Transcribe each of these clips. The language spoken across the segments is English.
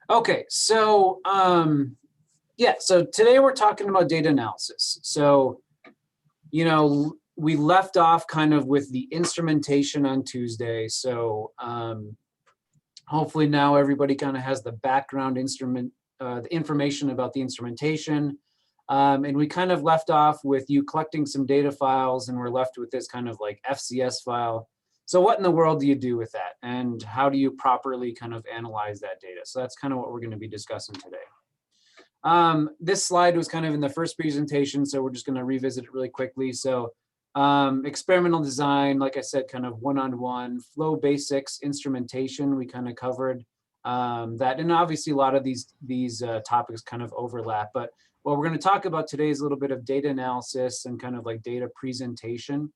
Okay, so yeah, so today we're talking about data analysis. So, we left off kind of with the instrumentation on Tuesday. So hopefully now everybody kind of has the background the information about the instrumentation. And we kind of left off with you collecting some data files, and we're left with this kind of like FCS file. So what in the world do you do with that? And how do you properly kind of analyze that data? So that's kind of what we're going to be discussing today. This slide was kind of in the first presentation, so we're just going to revisit it really quickly. So experimental design, like I said, kind of one-on-one, flow basics, instrumentation, we kind of covered that. And obviously a lot of these topics kind of overlap, but what we're going to talk about today is a little bit of data analysis and kind of like data presentation.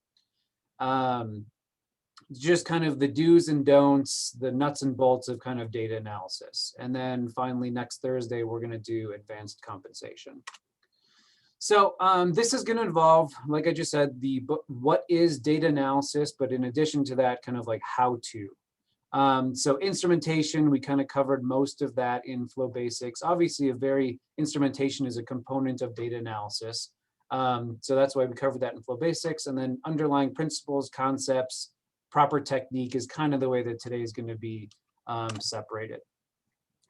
Just kind of the do's and don'ts, the nuts and bolts of kind of data analysis. And then finally, next Thursday, we're going to do advanced compensation. So this is going to involve, like I just said, what is data analysis, but in addition to that, kind of like how to. So instrumentation, we kind of covered most of that in Flow Basics. Obviously, instrumentation is a component of data analysis. So that's why we covered that in Flow Basics. And then underlying principles, concepts, proper technique is kind of the way that today is going to be separated.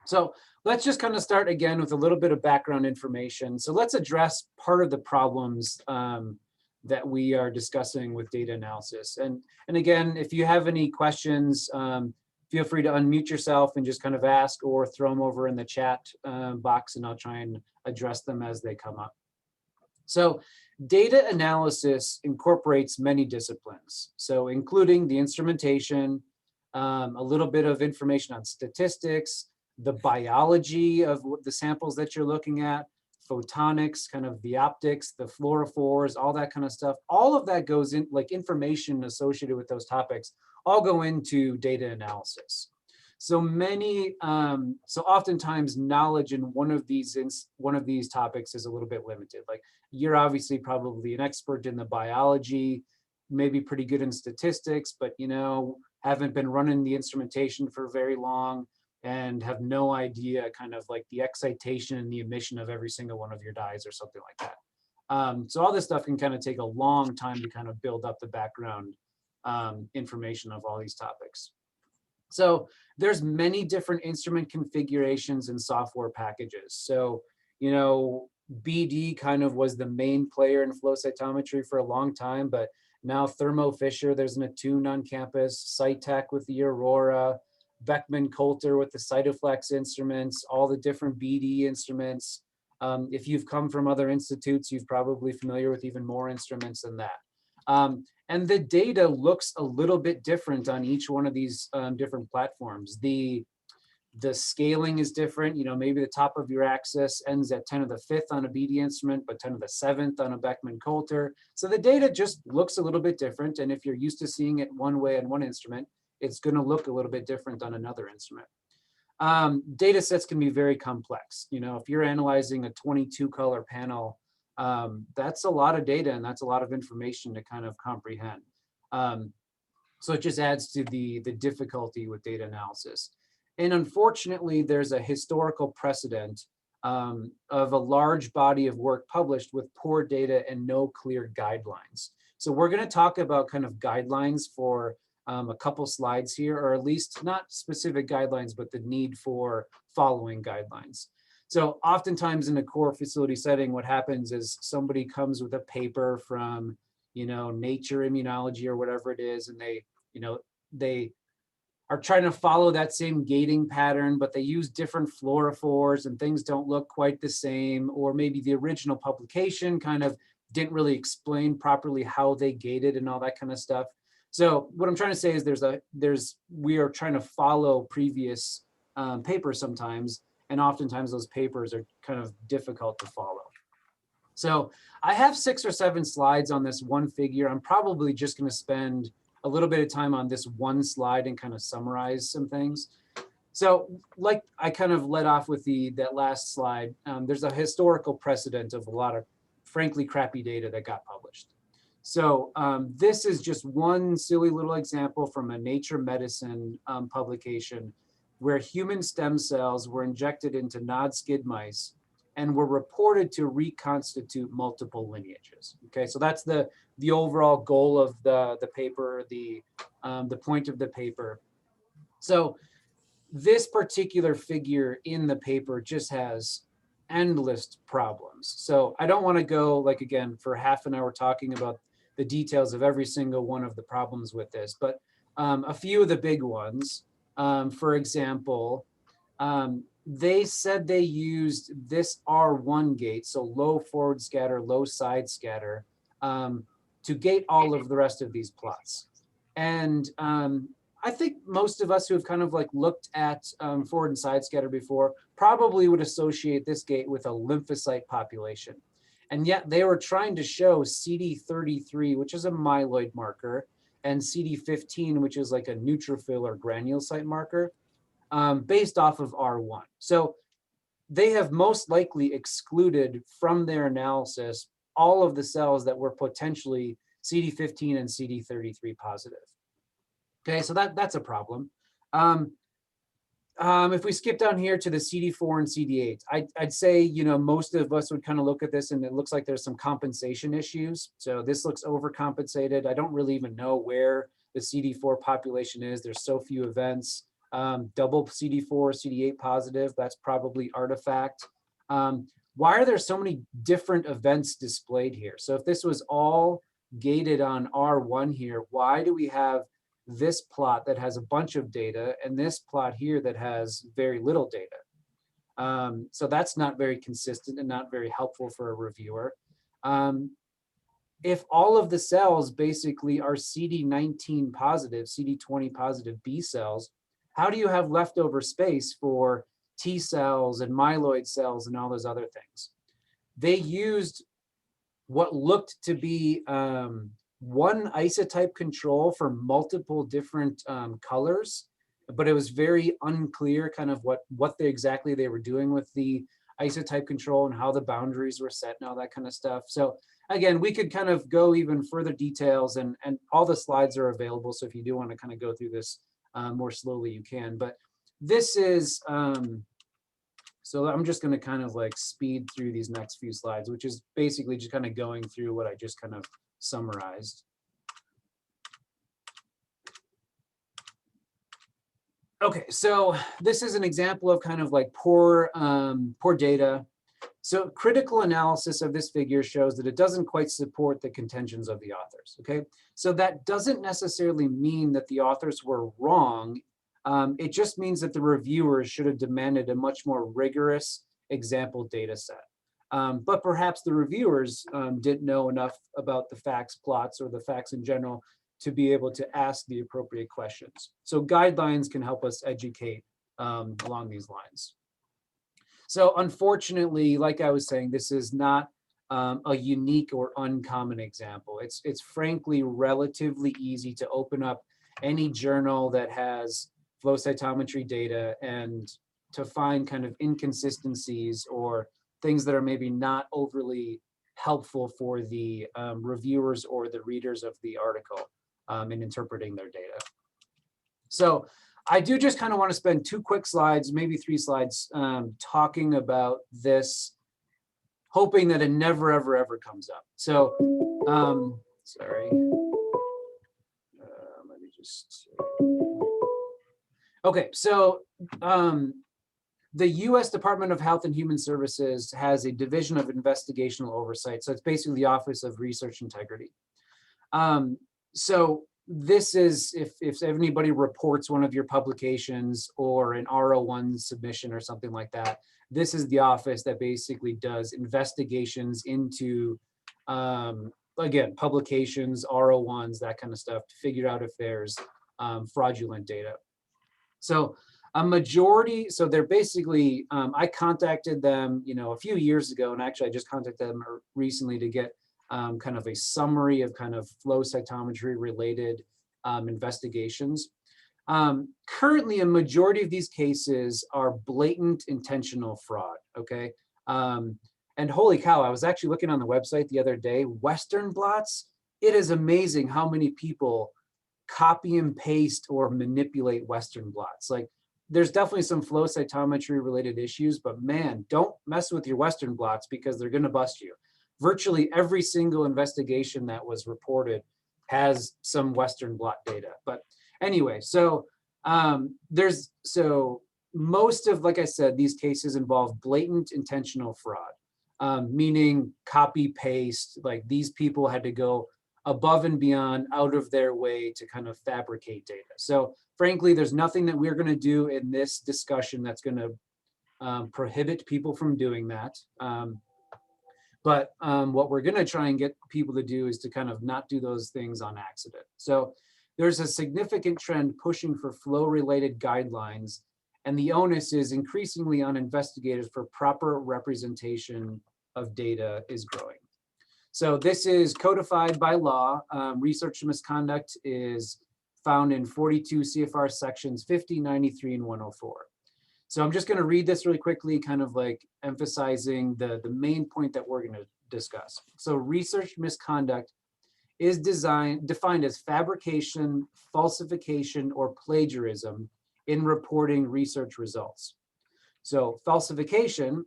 So let's just kind of start again with a little bit of background information. So let's address part of the problems that we are discussing with data analysis. And again, if you have any questions, feel free to unmute yourself and just kind of ask, or throw them over in the chat box, and I'll try and address them as they come up. So data analysis incorporates many disciplines, so including the instrumentation, a little bit of information on statistics, the biology of the samples that you're looking at, photonics, kind of the optics, the fluorophores, all that kind of stuff. All of that goes in, like information associated with those topics, all go into data analysis. So oftentimes knowledge in one of these topics is a little bit limited. Like you're obviously probably an expert in the biology, maybe pretty good in statistics, but haven't been running the instrumentation for very long and have no idea kind of like the excitation and the emission of every single one of your dyes or something like that. So all this stuff can kind of take a long time to kind of build up the background information of all these topics. So there's many different instrument configurations and software packages. So, BD kind of was the main player in flow cytometry for a long time, but now Thermo Fisher, there's an Attune on campus, Cytec with the Aurora, Beckman Coulter with the Cytoflex instruments, all the different BD instruments. If you've come from other institutes, you're probably familiar with even more instruments than that. And the data looks a little bit different on each one of these different platforms. The scaling is different. Maybe the top of your axis ends at 10 to the 5th on a BD instrument, but 10 to the 7th on a Beckman Coulter. So the data just looks a little bit different. And if you're used to seeing it one way on one instrument, it's going to look a little bit different on another instrument. Data sets can be very complex. If you're analyzing a 22 color panel, that's a lot of data, and that's a lot of information to kind of comprehend. So it just adds to the difficulty with data analysis. And unfortunately, there's a historical precedent of a large body of work published with poor data and no clear guidelines. So we're going to talk about kind of guidelines for a couple slides here, or at least not specific guidelines, but the need for following guidelines. So oftentimes in a core facility setting, what happens is somebody comes with a paper from, Nature Immunology or whatever it is, and they are trying to follow that same gating pattern, but they use different fluorophores and things don't look quite the same, or maybe the original publication kind of didn't really explain properly how they gated and all that kind of stuff. So what I'm trying to say is we are trying to follow previous papers sometimes, and oftentimes those papers are kind of difficult to follow. So I have 6 or 7 slides on this one figure. I'm probably just going to spend a little bit of time on this one slide and kind of summarize some things. So like I kind of led off with that last slide, there's a historical precedent of a lot of frankly crappy data that got published. So this is just one silly little example from a Nature Medicine publication where human stem cells were injected into non-skid mice and were reported to reconstitute multiple lineages. Okay, so that's the overall goal of the paper, the point of the paper. So this particular figure in the paper just has endless problems. So I don't want to go, like, again, for half an hour talking about the details of every single one of the problems with this, but a few of the big ones. For example, they said they used this R1 gate, so low forward scatter, low side scatter, to gate all of the rest of these plots. And I think most of us who have kind of like looked at forward and side scatter before probably would associate this gate with a lymphocyte population. And yet they were trying to show CD33, which is a myeloid marker, and CD15, which is like a neutrophil or granulocyte marker, based off of R1. So they have most likely excluded from their analysis all of the cells that were potentially CD15 and CD33 positive. Okay, so that's a problem. If we skip down here to the CD4 and CD8, I'd say, you know, most of us would kind of look at this and it looks like there's some compensation issues. So this looks overcompensated. I don't really even know where the CD4 population is. There's so few events. Double CD4, CD8 positive, that's probably artifact. Why are there so many different events displayed here? So if this was all gated on R1 here, why do we have this plot that has a bunch of data and this plot here that has very little data? So that's not very consistent and not very helpful for a reviewer. If all of the cells basically are CD19 positive, CD20 positive B cells, how do you have leftover space for T cells and myeloid cells and all those other things? They used what looked to be one isotype control for multiple different colors, but it was very unclear kind of what exactly they were doing with the isotype control and how the boundaries were set and all that kind of stuff. So again, we could kind of go even further details, and all the slides are available. So if you do want to kind of go through this more slowly, you can. But this is, so I'm just going to kind of like speed through these next few slides, which is basically just kind of going through what I just kind of summarized. Okay, so this is an example of kind of like poor data. So critical analysis of this figure shows that it doesn't quite support the contentions of the authors, okay? So that doesn't necessarily mean that the authors were wrong. It just means that the reviewers should have demanded a much more rigorous example data set. But perhaps the reviewers didn't know enough about the facts plots or the facts in general to be able to ask the appropriate questions. So guidelines can help us educate along these lines. So unfortunately, like I was saying, this is not a unique or uncommon example. It's frankly relatively easy to open up any journal that has flow cytometry data and to find kind of inconsistencies or things that are maybe not overly helpful for the reviewers or the readers of the article in interpreting their data. So I do just kind of want to spend 2 quick slides, maybe 3 slides, talking about this, hoping that it never, ever, ever comes up. So, sorry. Let me just. Okay, so the U.S. Department of Health and Human Services has a division of investigational oversight. So it's basically the Office of Research Integrity. So this is if anybody reports one of your publications or an R01 submission or something like that, this is the office that basically does investigations into, again, publications, R01s, that kind of stuff, to figure out if there's fraudulent data. So a majority, so they're basically, I contacted them, you know, a few years ago, and actually I just contacted them recently to get kind of a summary of kind of flow cytometry related investigations. Currently, a majority of these cases are blatant intentional fraud, okay? And holy cow, I was actually looking on the website the other day, Western blots, it is amazing how many people copy and paste or manipulate Western blots. Like, there's definitely some flow cytometry related issues, but man, don't mess with your Western blots because they're going to bust you. Virtually every single investigation that was reported has some Western blot data. But anyway, so most of, like I said, these cases involve blatant intentional fraud, meaning copy paste, like these people had to go above and beyond, out of their way to kind of fabricate data. So frankly, there's nothing that we're going to do in this discussion that's going to prohibit people from doing that. But what we're going to try and get people to do is to kind of not do those things on accident. So there's a significant trend pushing for flow-related guidelines, and the onus is increasingly on investigators for proper representation of data is growing. So this is codified by law. Research misconduct is found in 42 CFR sections 50, 93, and 104. So I'm just going to read this really quickly, kind of like emphasizing the main point that we're going to discuss. So research misconduct is defined as fabrication, falsification, or plagiarism in reporting research results. So falsification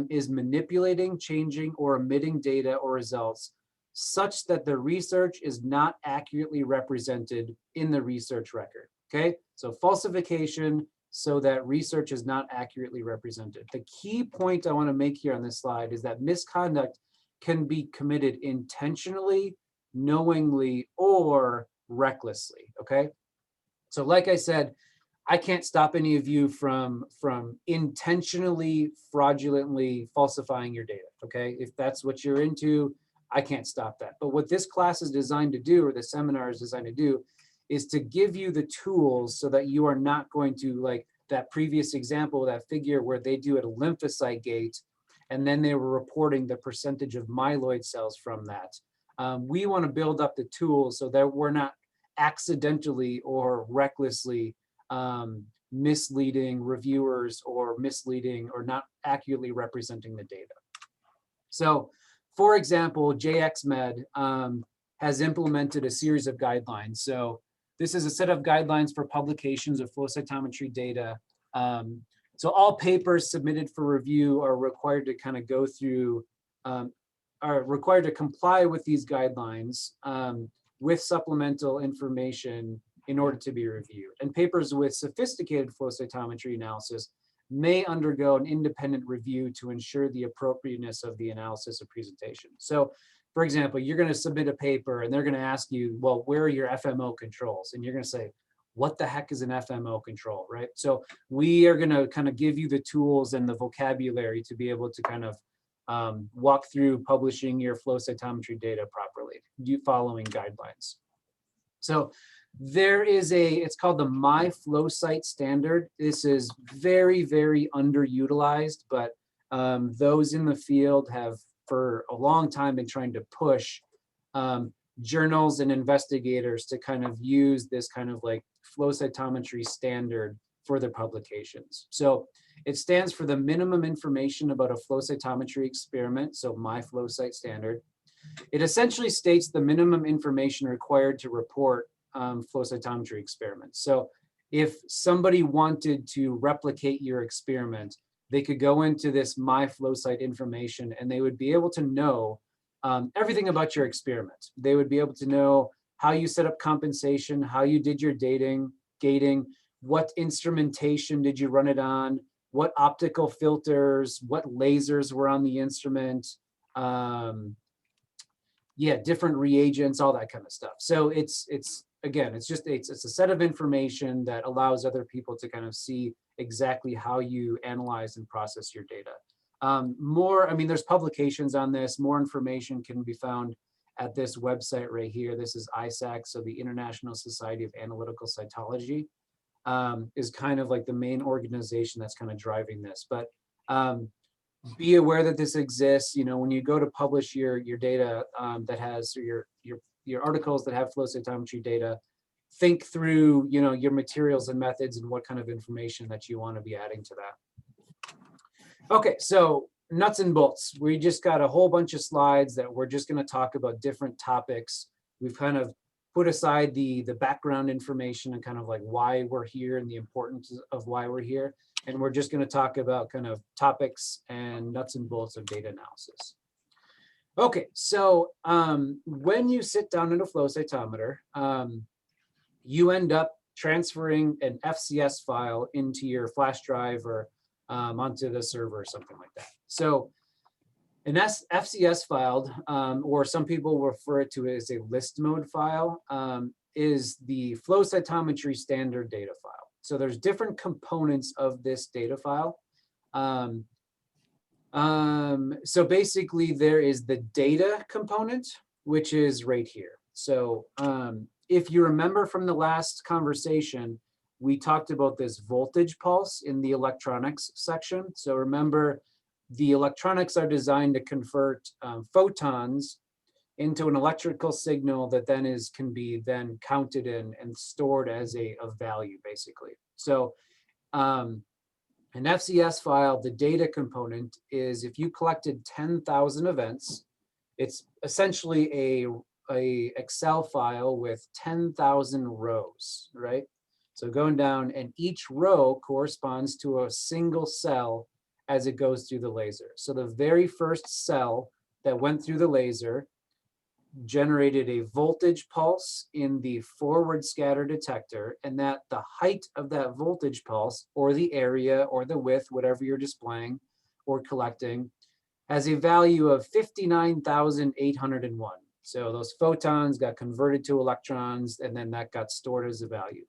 is manipulating, changing, or omitting data or results such that the research is not accurately represented in the research record. Okay, so falsification so that research is not accurately represented. The key point I want to make here on this slide is that misconduct can be committed intentionally, knowingly, or recklessly. Okay, so like I said, I can't stop any of you from intentionally, fraudulently falsifying your data, okay? If that's what you're into, I can't stop that. But what this class is designed to do, or the seminar is designed to do, is to give you the tools so that you are not going to, like that previous example, that figure where they do at a lymphocyte gate, and then they were reporting the percentage of myeloid cells from that. We want to build up the tools so that we're not accidentally or recklessly misleading reviewers or misleading or not accurately representing the data. So for example, JXMed has implemented a series of guidelines. So this is a set of guidelines for publications of flow cytometry data. So all papers submitted for review are required to kind of go through, are required to comply with these guidelines with supplemental information in order to be reviewed. And papers with sophisticated flow cytometry analysis may undergo an independent review to ensure the appropriateness of the analysis or presentation. So for example, you're going to submit a paper and they're going to ask you, well, where are your FMO controls? And you're going to say, what the heck is an FMO control, right? So we are going to kind of give you the tools and the vocabulary to be able to kind of walk through publishing your flow cytometry data properly, following guidelines. So there is it's called the MyFlowCyte standard. This is very, very underutilized, but those in the field have for a long time been trying to push journals and investigators to kind of use this kind of like flow cytometry standard for their publications. So it stands for the minimum information about a flow cytometry experiment, so MyFlowCyte standard. It essentially states the minimum information required to report flow cytometry experiments. So if somebody wanted to replicate your experiment, they could go into this MyFlowCyte information and they would be able to know everything about your experiment. They would be able to know how you set up compensation, how you did your gating, what instrumentation did you run it on, what optical filters, what lasers were on the instrument, yeah, different reagents, all that kind of stuff. So it's again, it's a set of information that allows other people to kind of see exactly how you analyze and process your data. I mean, there's publications on this. More information can be found at this website right here. This is ISAC, so the International Society of Analytical Cytology is kind of like the main organization that's kind of driving this. But be aware that this exists. You know, when you go to publish your data that has your articles that have flow cytometry data, think through, you know, your materials and methods and what kind of information that you want to be adding to that. Okay, so nuts and bolts. We just got a whole bunch of slides that we're just going to talk about different topics. We've kind of put aside the background information and kind of like why we're here and the importance of why we're here. And we're just going to talk about kind of topics and nuts and bolts of data analysis. Okay, so when you sit down in a flow cytometer, you end up transferring an FCS file into your flash drive or onto the server or something like that. So an FCS file, or some people refer it to as a list mode file, is the flow cytometry standard data file. So there's different components of this data file. So basically there is the data component, which is right here. So if you remember from the last conversation, we talked about this voltage pulse in the electronics section. So remember, the electronics are designed to convert photons into an electrical signal that then can be counted in and stored as a value, basically. So an FCS file, the data component is if you collected 10,000 events, it's essentially a Excel file with 10,000 rows, right? So going down, and each row corresponds to a single cell as it goes through the laser. So the very first cell that went through the laser generated a voltage pulse in the forward scatter detector, and that the height of that voltage pulse, or the area or the width, whatever you're displaying or collecting, has a value of 59,801. So those photons got converted to electrons, and then that got stored as a value.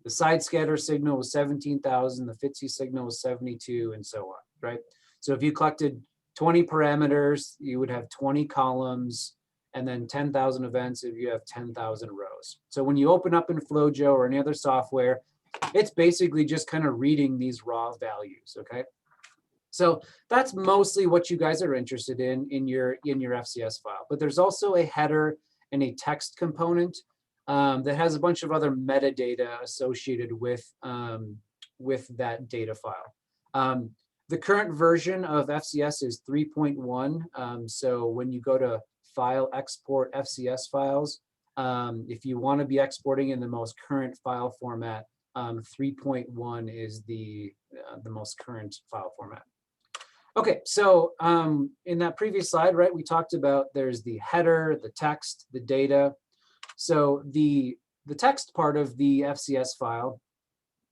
The side scatter signal was 17,000, the FTSE signal was 72, and so on, right? So if you collected 20 parameters, you would have 20 columns, and then 10,000 events if you have 10,000 rows. So when you open up in FlowJo or any other software, it's basically just kind of reading these raw values, okay? So that's mostly what you guys are interested in your FCS file. But there's also a header and a text component that has a bunch of other metadata associated with that data file. The current version of FCS is 3.1. So when you go to File, Export FCS files, if you want to be exporting in the most current file format, 3.1 is the most current file format. Okay, so in that previous slide, right, we talked about there's the header, the text, the data. So the text part of the FCS file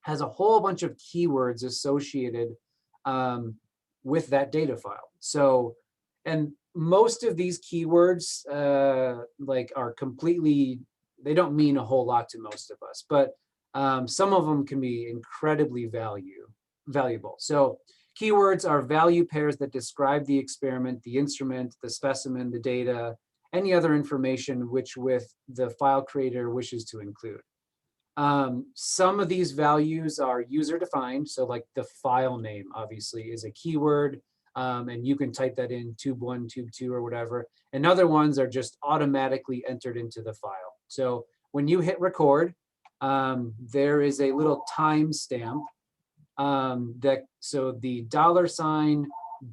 has a whole bunch of keywords associated with that data file. So, and most of these keywords like are completely, they don't mean a whole lot to most of us, but some of them can be incredibly valuable. So keywords are value pairs that describe the experiment, the instrument, the specimen, the data, any other information which with the file creator wishes to include. Some of these values are user defined. So like the file name obviously is a keyword, and you can type that in tube1, tube2 or whatever. And other ones are just automatically entered into the file. So when you hit record, there is a little timestamp so the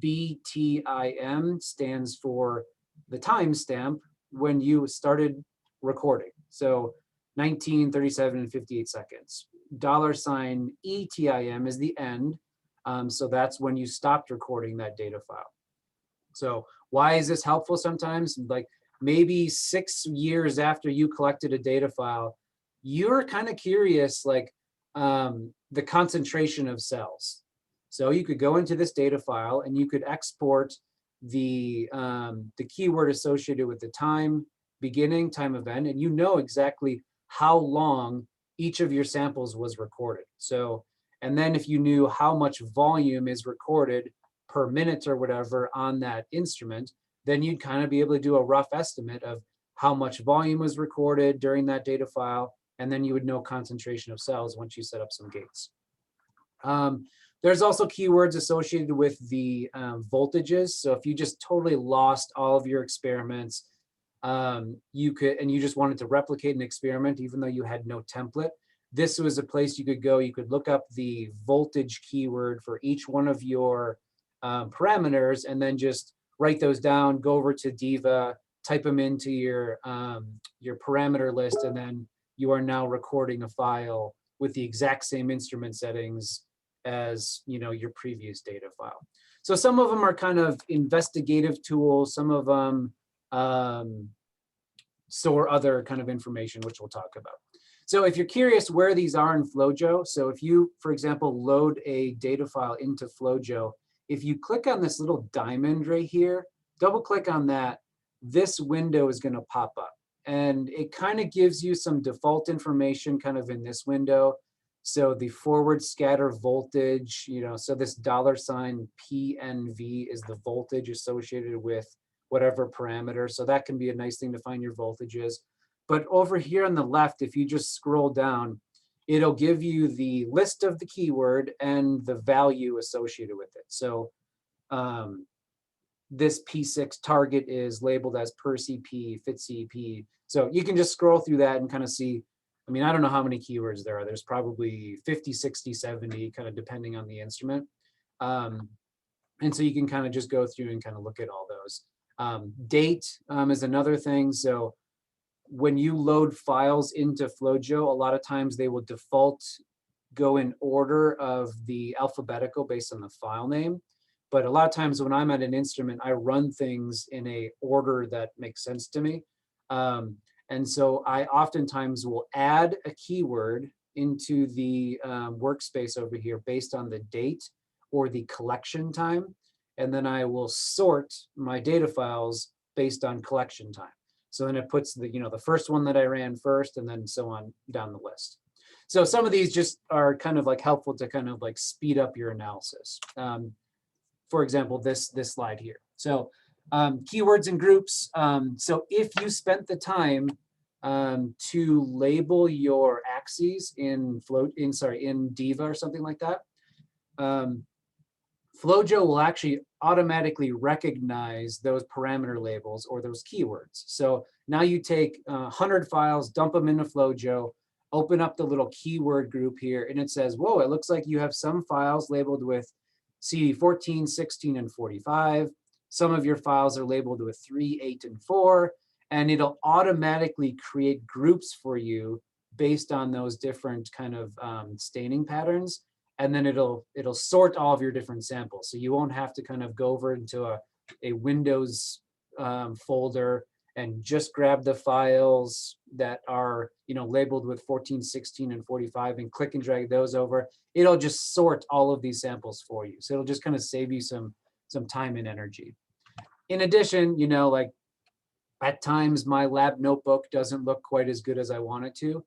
$BTIM stands for the timestamp when you started recording. So 19, 37, and 58 seconds. $ETIM is the end. So that's when you stopped recording that data file. So why is this helpful sometimes? Like maybe 6 years after you collected a data file, you're kind of curious, like the concentration of cells. So you could go into this data file and you could export the keyword associated with the time beginning, time event, and you know exactly how long each of your samples was recorded. So, and then if you knew how much volume is recorded per minute or whatever on that instrument, then you'd kind of be able to do a rough estimate of how much volume was recorded during that data file, and then you would know concentration of cells once you set up some gates. There's also keywords associated with the voltages. So if you just totally lost all of your experiments, you just wanted to replicate an experiment even though you had no template, this was a place you could go. You could look up the voltage keyword for each one of your parameters and then just write those down, go over to Diva, type them into your parameter list, and then you are now recording a file with the exact same instrument settings as your previous data file. So some of them are kind of investigative tools, some of them store other kind of information, which we'll talk about. So if you're curious where these are in FlowJo, so if you, for example, load a data file into FlowJo, if you click on this little diamond right here, double click on that, this window is going to pop up. And it kind of gives you some default information kind of in this window. So the forward scatter voltage, so this $ PNV is the voltage associated with whatever parameter. So that can be a nice thing to find your voltages. But over here on the left, if you just scroll down, it'll give you the list of the keyword and the value associated with it. So this P6 target is labeled as per CP, fit CP. So you can just scroll through that and kind of see, I mean, I don't know how many keywords there are. There's probably 50, 60, 70, kind of depending on the instrument. And so you can kind of just go through and kind of look at all those. Date is another thing. So when you load files into FlowJo, a lot of times they will default go in order of the alphabetical based on the file name. But a lot of times when I'm at an instrument, I run things in a order that makes sense to me. And so I oftentimes will add a keyword into the workspace over here based on the date or the collection time. And then I will sort my data files based on collection time. So then it puts the, the first one that I ran first, and then so on down the list. So some of these just are kind of like helpful to kind of like speed up your analysis. For example, this slide here. So keywords and groups. So if you spent the time to label your axes in Diva or something like that, FlowJo will actually automatically recognize those parameter labels or those keywords. So now you take 100 files, dump them into FlowJo, open up the little keyword group here, and it says, whoa, it looks like you have some files labeled with CD14, 16, and 45. Some of your files are labeled with 3, 8, and 4, and it'll automatically create groups for you based on those different kind of staining patterns. And then it'll sort all of your different samples. So you won't have to kind of go over into a Windows folder and just grab the files that are labeled with 14, 16, and 45 and click and drag those over. It'll just sort all of these samples for you. So it'll just kind of save you some time and energy. In addition, like at times my lab notebook doesn't look quite as good as I want it to.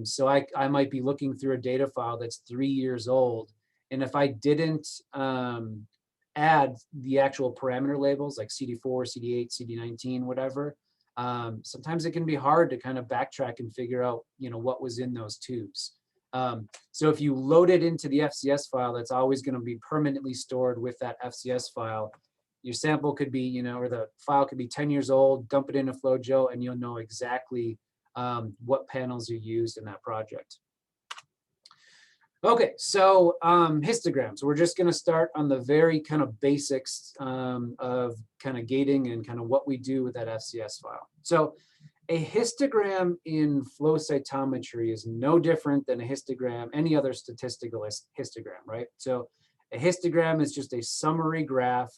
So I might be looking through a data file that's 3 years old. And if I didn't add the actual parameter labels like CD4, CD8, CD19, whatever, sometimes it can be hard to kind of backtrack and figure out, what was in those tubes. So if you load it into the FCS file, that's always going to be permanently stored with that FCS file. Your sample could be, or the file could be 10 years old, dump it into FlowJo, and you'll know exactly what panels you used in that project. Okay, so histograms. We're just going to start on the very kind of basics of kind of gating and kind of what we do with that FCS file. So a histogram in flow cytometry is no different than a histogram, any other statistical histogram, right? So a histogram is just a summary graph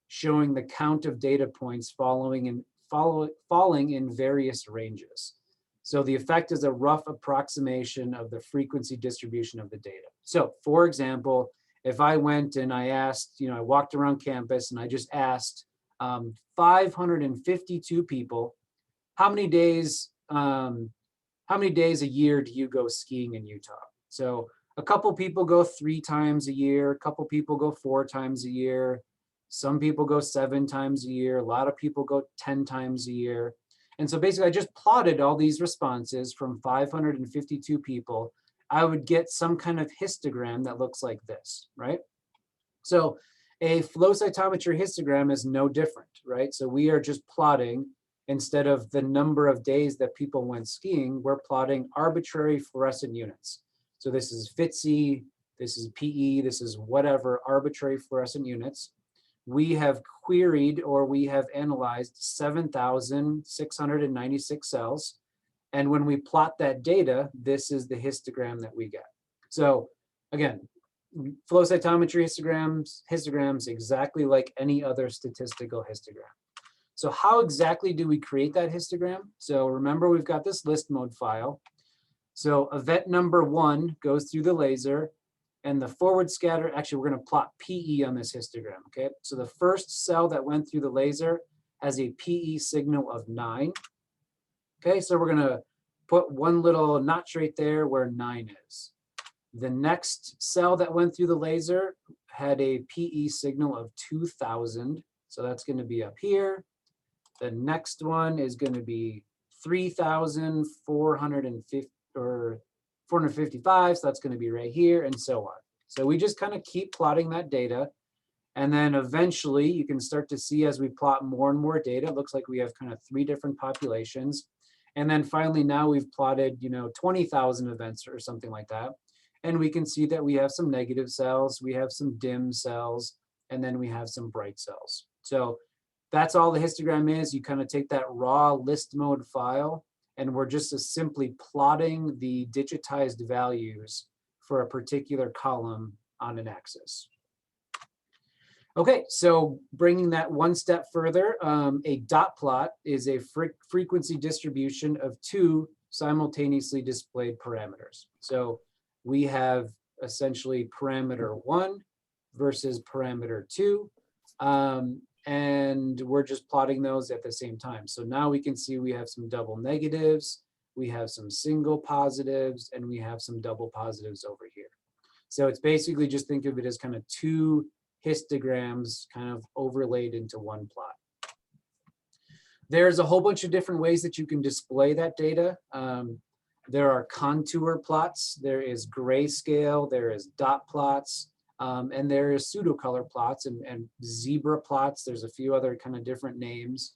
showing the count of data points falling in various ranges. So the effect is a rough approximation of the frequency distribution of the data. So for example, if I went and I asked, I walked around campus and I just asked 552 people, how many days a year do you go skiing in Utah? So a couple people go 3 times a year, a couple people go 4 times a year, some people go 7 times a year, a lot of people go 10 times a year. And so basically I just plotted all these responses from 552 people. I would get some kind of histogram that looks like this, right? So a flow cytometry histogram is no different, right? So we are just plotting, instead of the number of days that people went skiing, we're plotting arbitrary fluorescent units. So this is FTSE, this is PE, this is whatever arbitrary fluorescent units. we have queried or we have analyzed 7,696 cells. And when we plot that data, this is the histogram that we get. So again, flow cytometry histograms exactly like any other statistical histogram. So how exactly do we create that histogram? So remember, we've got this list mode file. So event number 1 goes through the laser, and the forward scatter, actually we're going to plot PE on this histogram, okay? So the first cell that went through the laser has a PE signal of 9. Okay, so we're going to put one little notch right there where 9 is. The next cell that went through the laser had a PE signal of 2,000. So that's going to be up here. The next one is going to be 3,450 or 455. So that's going to be right here, and so on. So we just kind of keep plotting that data. And then eventually you can start to see as we plot more and more data, it looks like we have kind of 3 different populations. And then finally now we've plotted, 20,000 events or something like that. And we can see that we have some negative cells, we have some dim cells, and then we have some bright cells. So that's all the histogram is. You kind of take that raw list mode file, and we're just simply plotting the digitized values for a particular column on an axis. Okay, so bringing that one step further, a dot plot is a frequency distribution of 2 simultaneously displayed parameters. So we have essentially parameter 1 versus parameter 2, and we're just plotting those at the same time. So now we can see we have some double negatives, we have some single positives, and we have some double positives over here. So it's basically, just think of it as kind of 2 histograms kind of overlaid into one plot. There's a whole bunch of different ways that you can display that data. There are contour plots, there is grayscale, there is dot plots, and there is pseudo-color plots and zebra plots. There's a few other kind of different names.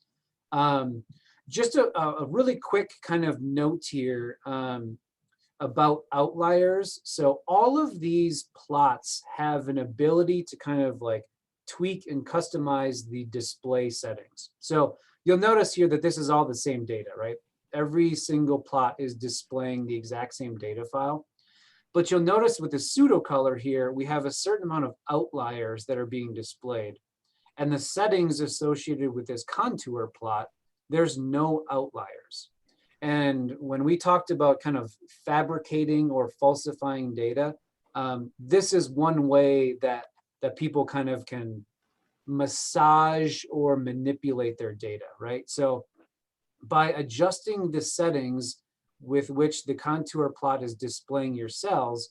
Just a really quick kind of note here about outliers. So all of these plots have an ability to kind of like tweak and customize the display settings. So you'll notice here that this is all the same data, right? Every single plot is displaying the exact same data file. But you'll notice with the pseudo color here, we have a certain amount of outliers that are being displayed. And the settings associated with this contour plot, there's no outliers. And when we talked about kind of fabricating or falsifying data, this is one way that people kind of can massage or manipulate their data, right? So by adjusting the settings with which the contour plot is displaying your cells,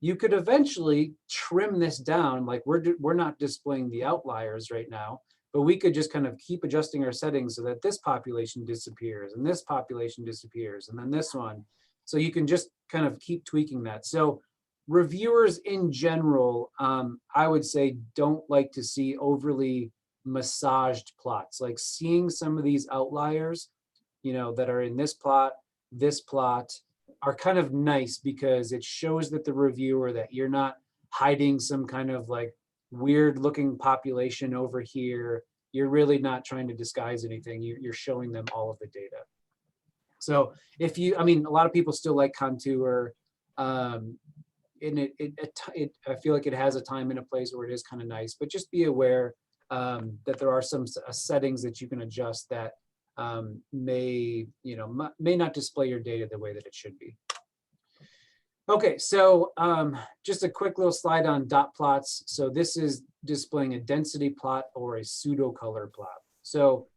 you could eventually trim this down. Like we're not displaying the outliers right now, but we could just kind of keep adjusting our settings so that this population disappears and this population disappears and then this one. So you can just kind of keep tweaking that. So reviewers in general, I would say, don't like to see overly massaged plots. Like seeing some of these outliers, that are in this plot are kind of nice because it shows that the reviewer that you're not hiding some kind of like weird looking population over here. You're really not trying to disguise anything. You're showing them all of the data. So if you, a lot of people still like contour, and I feel like it has a time and a place where it is kind of nice, but just be aware that there are some settings that you can adjust that may not display your data the way that it should be. Okay, so just a quick little slide on dot plots. So this is displaying a density plot or a pseudo color plot. So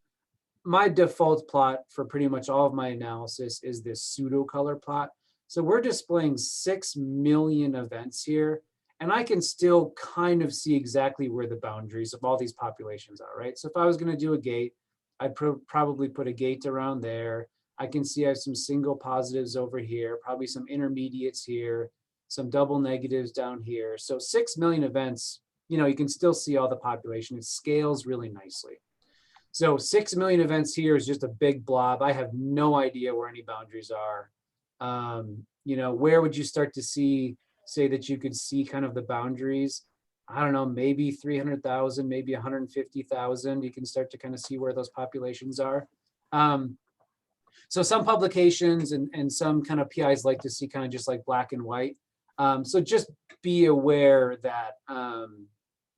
my default plot for pretty much all of my analysis is this pseudo color plot. So we're displaying 6 million events here, and I can still kind of see exactly where the boundaries of all these populations are, right? So if I was going to do a gate, I'd probably put a gate around there. I can see I have some single positives over here, probably some intermediates here, some double negatives down here. So 6 million events, you can still see all the population. It scales really nicely. So 6 million events here is just a big blob. I have no idea where any boundaries are. Where would you start to say that you could see kind of the boundaries? I don't know, maybe 300,000, maybe 150,000. You can start to kind of see where those populations are. So some publications and some kind of PIs like to see kind of just like black and white. So just be aware that,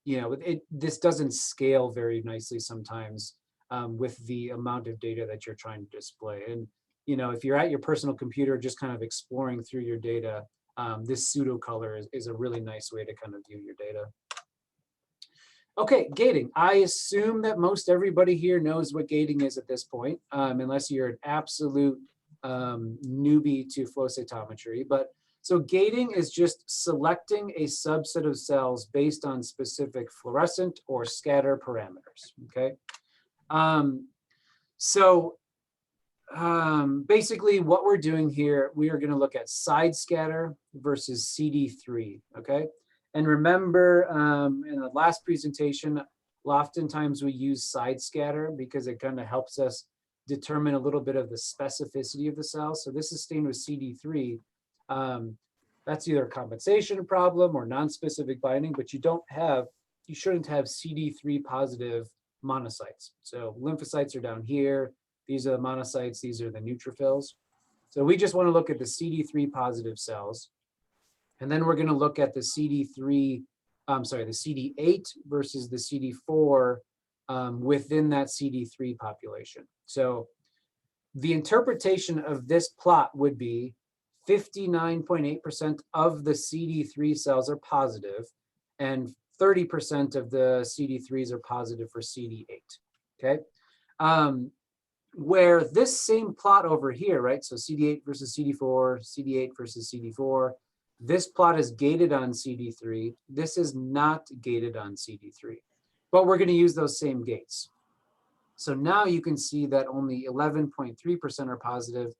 you know, this doesn't scale very nicely sometimes with the amount of data that you're trying to display. And, you know, if you're at your personal computer just kind of exploring through your data, this pseudo color is a really nice way to kind of view your data. Okay, gating. I assume that most everybody here knows what gating is at this point, unless you're an absolute newbie to flow cytometry. But so gating is just selecting a subset of cells based on specific fluorescent or scatter parameters. Okay. Basically what we're doing here, we are going to look at side scatter versus CD3. Okay. And remember, in the last presentation, oftentimes we use side scatter because it kind of helps us determine a little bit of the specificity of the cell. So this is stained with CD3. That's either a compensation problem or non-specific binding, but you shouldn't have CD3 positive monocytes. So lymphocytes are down here. These are the monocytes. These are the neutrophils. So we just want to look at the CD3 positive cells. And then we're going to look at the the CD8 versus the CD4 within that CD3 population. So the interpretation of this plot would be 59.8% of the CD3 cells are positive and 30% of the CD3s are positive for CD8, okay? Where this same plot over here, right? So CD8 versus CD4, CD8 versus CD4, this plot is gated on CD3. This is not gated on CD3, but we're going to use those same gates. So now you can see that only 11.3% are positive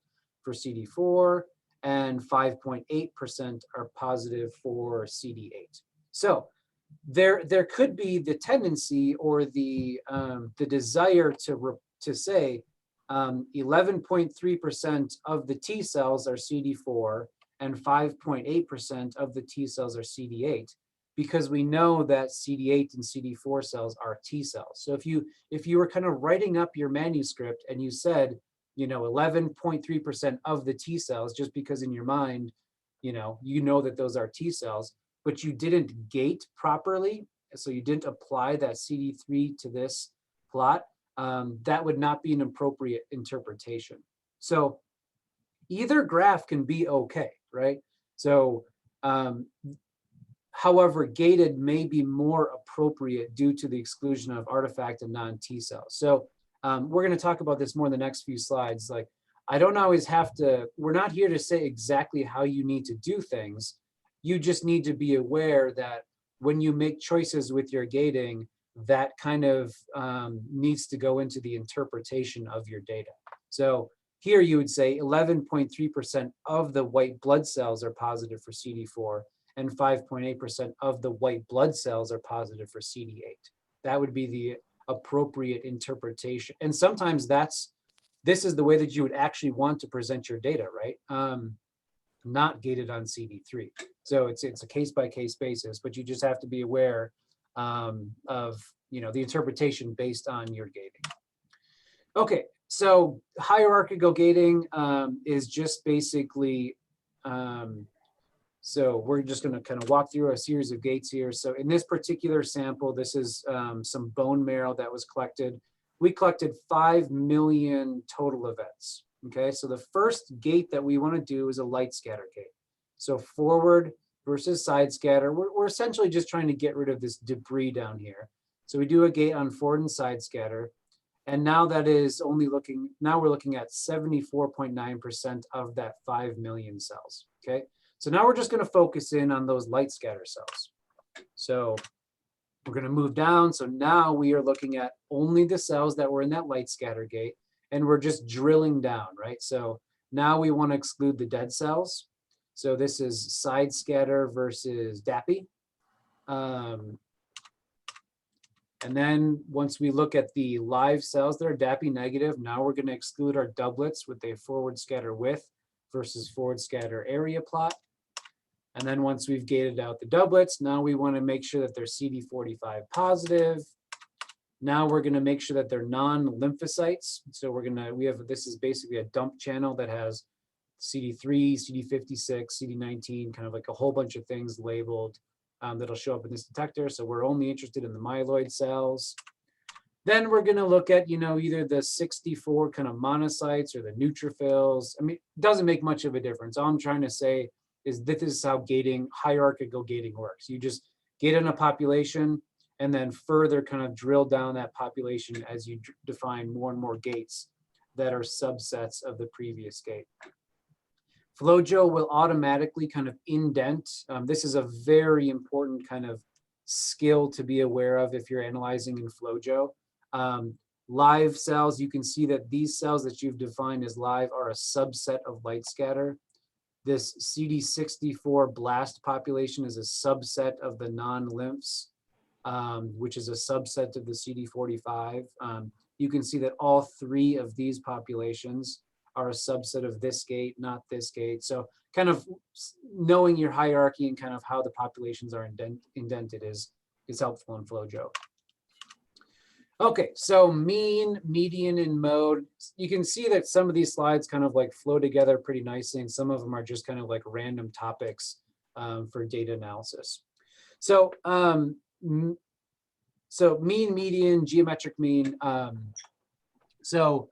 for CD4 and 5.8% are positive for CD8. So there could be the tendency or the desire to say 11.3% of the T cells are CD4 and 5.8% of the T cells are CD8, because we know that CD8 and CD4 cells are T cells. So if you were kind of writing up your manuscript and you said, you know, 11.3% of the T cells, just because in your mind, you know that those are T cells, but you didn't gate properly, so you didn't apply that CD3 to this plot, that would not be an appropriate interpretation. So either graph can be okay, right? So, however, gated may be more appropriate due to the exclusion of artifact and non-T cells. So we're going to talk about this more in the next few slides. Like, I don't always have to, we're not here to say exactly how you need to do things. You just need to be aware that when you make choices with your gating, that kind of needs to go into the interpretation of your data. So here you would say 11.3% of the white blood cells are positive for CD4 and 5.8% of the white blood cells are positive for CD8. That would be the appropriate interpretation. And sometimes this is the way that you would actually want to present your data, right? Not gated on CD3. So it's a case-by-case basis, but you just have to be aware of the interpretation based on your gating. Okay, so hierarchical gating is just basically, so we're just going to kind of walk through a series of gates here. So in this particular sample, this is some bone marrow that was collected. We collected 5 million total events. Okay, so the first gate that we want to do is a light scatter gate. So forward versus side scatter, we're essentially just trying to get rid of this debris down here. So we do a gate on forward and side scatter. And now that is only now we're looking at 74.9% of that 5 million cells. Okay, so now we're just going to focus in on those light scatter cells. So we're going to move down. So now we are looking at only the cells that were in that light scatter gate, and we're just drilling down, right? So now we want to exclude the dead cells. So this is side scatter versus DAPI. And then once we look at the live cells that are DAPI negative, now we're going to exclude our doublets with a forward scatter width versus forward scatter area plot. And then once we've gated out the doublets, now we want to make sure that they're CD45 positive. Now we're going to make sure that they're non-lymphocytes. So this is basically a dump channel that has CD3, CD56, CD19, kind of like a whole bunch of things labeled that'll show up in this detector. So we're only interested in the myeloid cells. Then we're going to look at, either the 64 kind of monocytes or the neutrophils. I mean, it doesn't make much of a difference. All I'm trying to say is this is how hierarchical gating works. You just gate in a population and then further kind of drill down that population as you define more and more gates that are subsets of the previous gate. FlowJo will automatically kind of indent. This is a very important kind of skill to be aware of if you're analyzing in FlowJo. Live cells, you can see that these cells that you've defined as live are a subset of light scatter. This CD64 blast population is a subset of the non-lymphs, which is a subset of the CD45. You can see that all three of these populations are a subset of this gate, not this gate. So kind of knowing your hierarchy and kind of how the populations are indented is helpful in FlowJo. Okay, so mean, median, and mode. You can see that some of these slides kind of like flow together pretty nicely, and some of them are just kind of like random topics for data analysis. So, so mean, median, geometric mean. So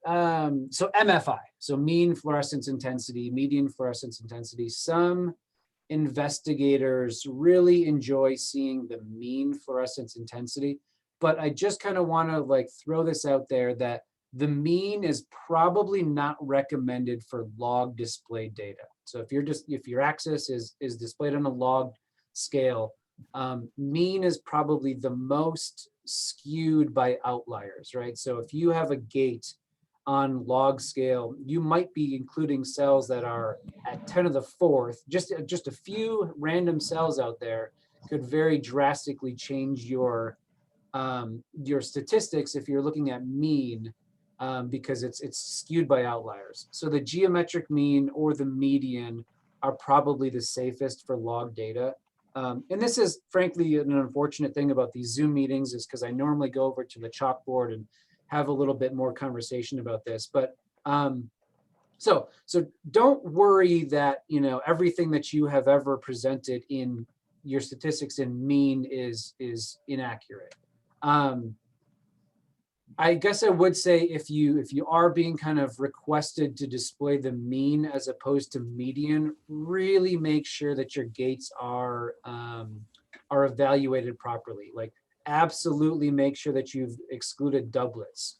MFI, so mean fluorescence intensity, median fluorescence intensity. Some investigators really enjoy seeing the mean fluorescence intensity, but I just kind of want to like throw this out there that the mean is probably not recommended for log displayed data. So if your axis is displayed on a log scale, mean is probably the most skewed by outliers, right? So if you have a gate on log scale, you might be including cells that are at 10 to the fourth. Just a few random cells out there could very drastically change your statistics if you're looking at mean, because it's skewed by outliers. So the geometric mean or the median are probably the safest for log data. And this is frankly an unfortunate thing about these Zoom meetings, is because I normally go over to the chalkboard and have a little bit more conversation about this. But so don't worry that everything that you have ever presented in your statistics in mean is inaccurate. I guess I would say if you are being kind of requested to display the mean as opposed to median, really make sure that your gates are evaluated properly. Like absolutely make sure that you've excluded doublets.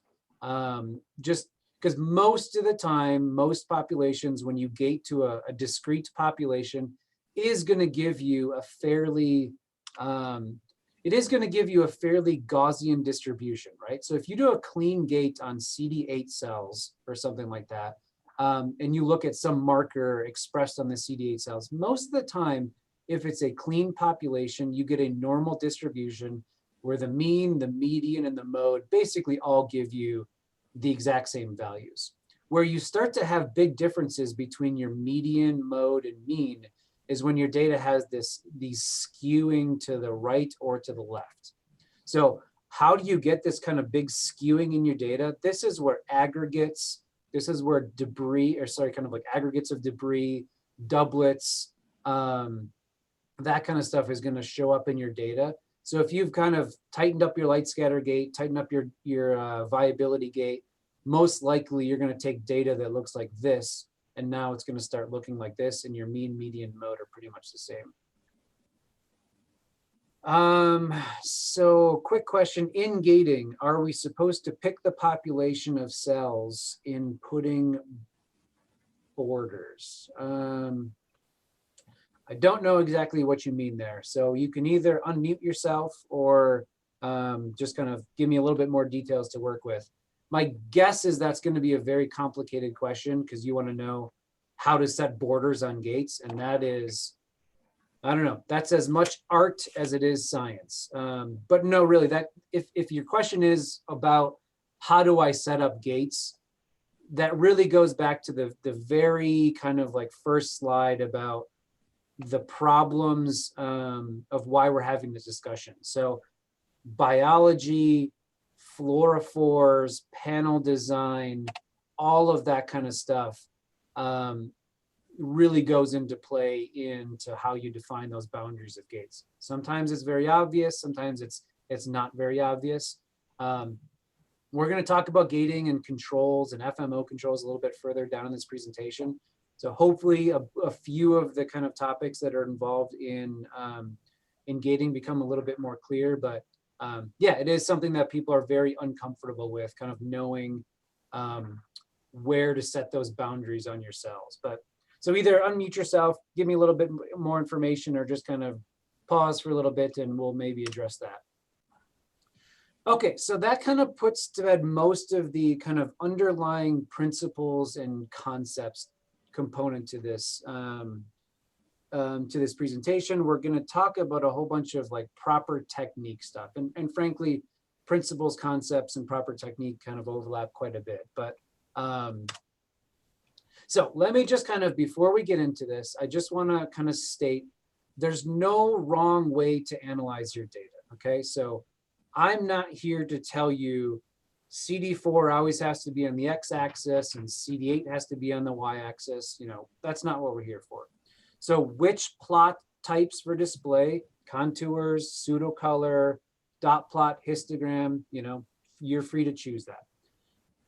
Just because most of the time, most populations, when you gate to a discrete population, is going to give you a fairly Gaussian distribution, right? So if you do a clean gate on CD8 cells or something like that, and you look at some marker expressed on the CD8 cells, most of the time, if it's a clean population, you get a normal distribution where the mean, the median, and the mode basically all give you the exact same values. Where you start to have big differences between your median, mode, and mean is when your data has these skewing to the right or to the left. So how do you get this kind of big skewing in your data? This is where aggregates, this is where debris, or sorry, kind of like aggregates of debris, doublets, that kind of stuff is going to show up in your data. So if you've kind of tightened up your light scatter gate, tightened up your viability gate, most likely you're going to take data that looks like this, and now it's going to start looking like this, and your mean, median, mode are pretty much the same. So quick question, in gating, are we supposed to pick the population of cells in putting borders? I don't know exactly what you mean there. So you can either unmute yourself or just kind of give me a little bit more details to work with. My guess is that's going to be a very complicated question because you want to know how to set borders on gates. And that is, I don't know, that's as much art as it is science. But no, really, that if your question is about how do I set up gates, that really goes back to the very kind of like first slide about the problems of why we're having this discussion. So biology, fluorophores, panel design, all of that kind of stuff really goes into play into how you define those boundaries of gates. Sometimes it's very obvious, sometimes it's not very obvious. We're going to talk about gating and controls and FMO controls a little bit further down in this presentation. So hopefully a few of the kind of topics that are involved in gating become a little bit more clear. But yeah, it is something that people are very uncomfortable with, kind of knowing where to set those boundaries on your cells. But so either unmute yourself, give me a little bit more information, or just kind of pause for a little bit and we'll maybe address that. Okay, so that kind of puts to bed most of the kind of underlying principles and concepts component to this presentation. We're going to talk about a whole bunch of like proper technique stuff, and frankly, principles, concepts, and proper technique kind of overlap quite a bit. But so let me just kind of, before we get into this, I just want to kind of state there's no wrong way to analyze your data. Okay, so I'm not here to tell you CD4 always has to be on the x-axis and CD8 has to be on the y-axis. You know, that's not what we're here for. So which plot types for display, contours, pseudo color, dot plot, histogram, you know, you're free to choose that.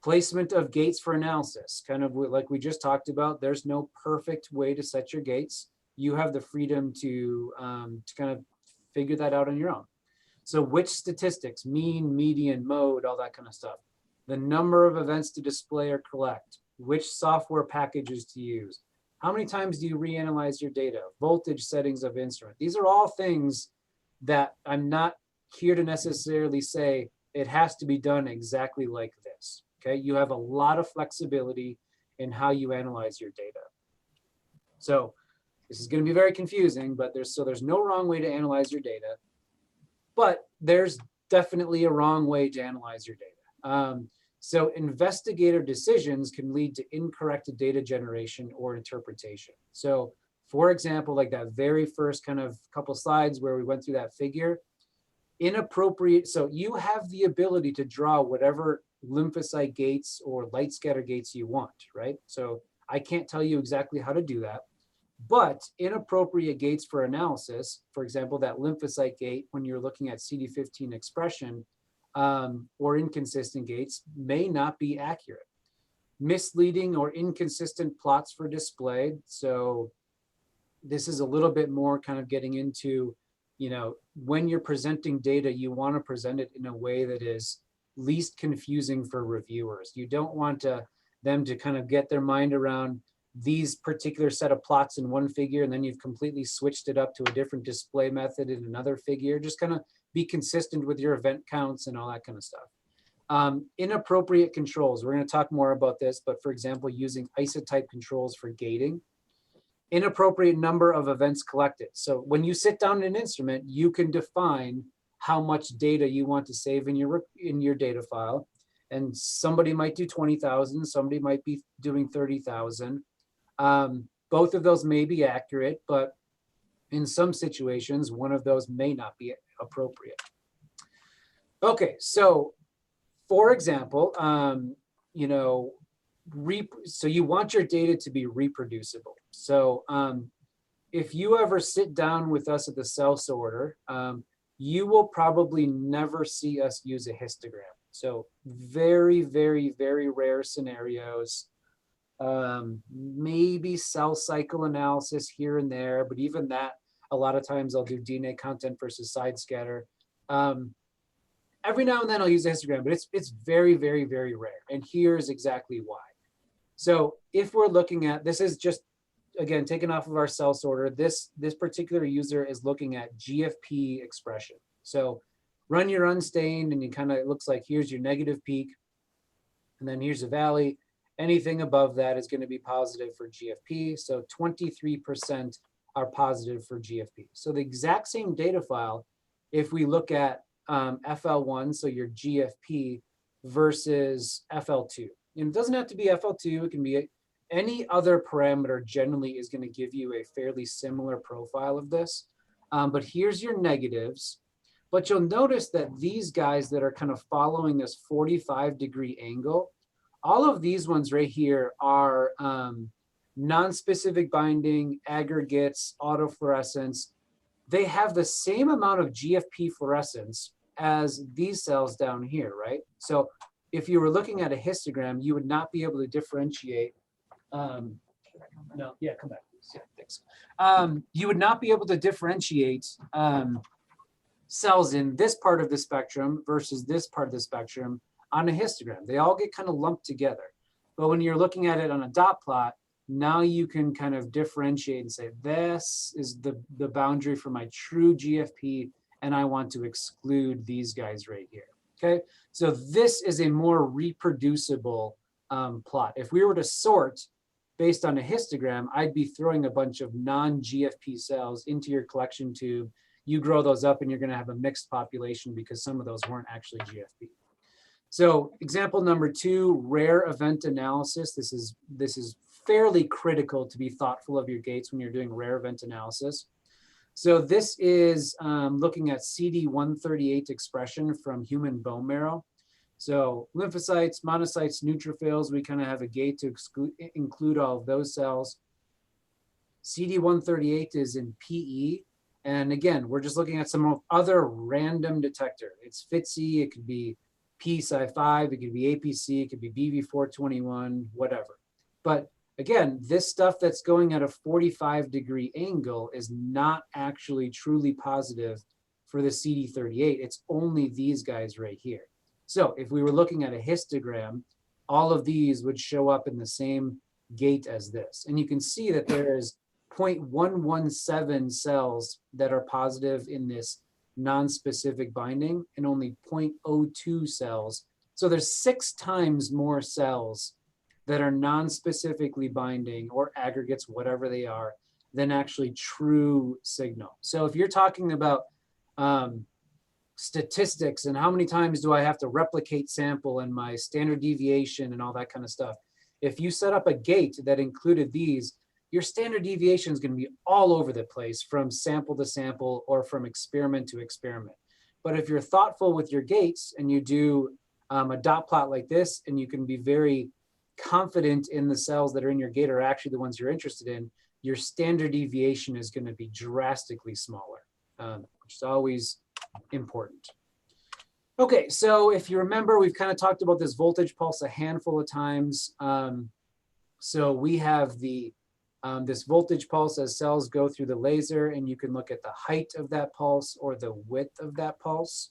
Placement of gates for analysis, kind of like we just talked about, there's no perfect way to set your gates. You have the freedom to kind of figure that out on your own. So which statistics, mean, median, mode, all that kind of stuff. The number of events to display or collect, which software packages to use. How many times do you reanalyze your data? Voltage settings of instrument. These are all things that I'm not here to necessarily say it has to be done exactly like this. Okay, you have a lot of flexibility in how you analyze your data. So this is going to be very confusing, but there's no wrong way to analyze your data. But there's definitely a wrong way to analyze your data. So investigator decisions can lead to incorrect data generation or interpretation. So for example, like that very first kind of couple slides where we went through that figure, inappropriate. So you have the ability to draw whatever lymphocyte gates or light scatter gates you want, right? So I can't tell you exactly how to do that. But inappropriate gates for analysis, for example, that lymphocyte gate when you're looking at CD15 expression or inconsistent gates may not be accurate. Misleading or inconsistent plots for display. So this is a little bit more kind of getting into, you know, when you're presenting data, you want to present it in a way that is least confusing for reviewers. You don't want them to kind of get their mind around these particular set of plots in one figure, and then you've completely switched it up to a different display method in another figure. Just kind of be consistent with your event counts and all that kind of stuff. Inappropriate controls. We're going to talk more about this, but for example, using isotype controls for gating. Inappropriate number of events collected. So when you sit down in an instrument, you can define how much data you want to save in your data file. And somebody might do 20,000, somebody might be doing 30,000. Both of those may be accurate, but in some situations, one of those may not be appropriate. Okay, so for example, you know, so you want your data to be reproducible. So if you ever sit down with us at the cell sorter, you will probably never see us use a histogram. So very, very, very rare scenarios. Maybe cell cycle analysis here and there, but even that, a lot of times I'll do DNA content versus side scatter. Every now and then I'll use a histogram, but it's very, very, very rare. And here's exactly why. So if we're looking at, this is just, again, taken off of our cell sorter, this particular user is looking at GFP expression. So run your unstained and you kind of, it looks like here's your negative peak, and then here's a valley. Anything above that is going to be positive for GFP. So 23% are positive for GFP. So the exact same data file, if we look at FL1, so your GFP versus FL2. And it doesn't have to be FL2, it can be any other parameter generally is going to give you a fairly similar profile of this. But here's your negatives. But you'll notice that these guys that are kind of following this 45-degree angle, all of these ones right here are non-specific binding, aggregates, autofluorescence. They have the same amount of GFP fluorescence as these cells down here, right? So if you were looking at a histogram, you would not be able to differentiate. No, yeah, come back, please. Yeah, thanks. You would not be able to differentiate cells in this part of the spectrum versus this part of the spectrum on a histogram. They all get kind of lumped together. But when you're looking at it on a dot plot, now you can kind of differentiate and say, this is the boundary for my true GFP, and I want to exclude these guys right here. Okay, so this is a more reproducible plot. If we were to sort based on a histogram, I'd be throwing a bunch of non-GFP cells into your collection tube. You grow those up and you're going to have a mixed population because some of those weren't actually GFP. So example number 2, rare event analysis. This is fairly critical to be thoughtful of your gates when you're doing rare event analysis. So this is looking at CD138 expression from human bone marrow. So lymphocytes, monocytes, neutrophils, we kind of have a gate to include all of those cells. CD138 is in PE. And again, we're just looking at some other random detector. It's FITC, it could be PSI5, it could be APC, it could be BV421, whatever. But again, this stuff that's going at a 45-degree angle is not actually truly positive for the CD38. It's only these guys right here. So if we were looking at a histogram, all of these would show up in the same gate as this. And you can see that there is 0.117 cells that are positive in this non-specific binding and only 0.02 cells. So there's 6 times more cells that are non-specifically binding or aggregates, whatever they are, than actually true signal. So if you're talking about statistics and how many times do I have to replicate sample and my standard deviation and all that kind of stuff, if you set up a gate that included these, your standard deviation is going to be all over the place from sample to sample or from experiment to experiment. But if you're thoughtful with your gates and you do a dot plot like this, and you can be very confident in the cells that are in your gate are actually the ones you're interested in, your standard deviation is going to be drastically smaller, which is always important. Okay, so if you remember, we've kind of talked about this voltage pulse a handful of times. So we have this voltage pulse as cells go through the laser, and you can look at the height of that pulse or the width of that pulse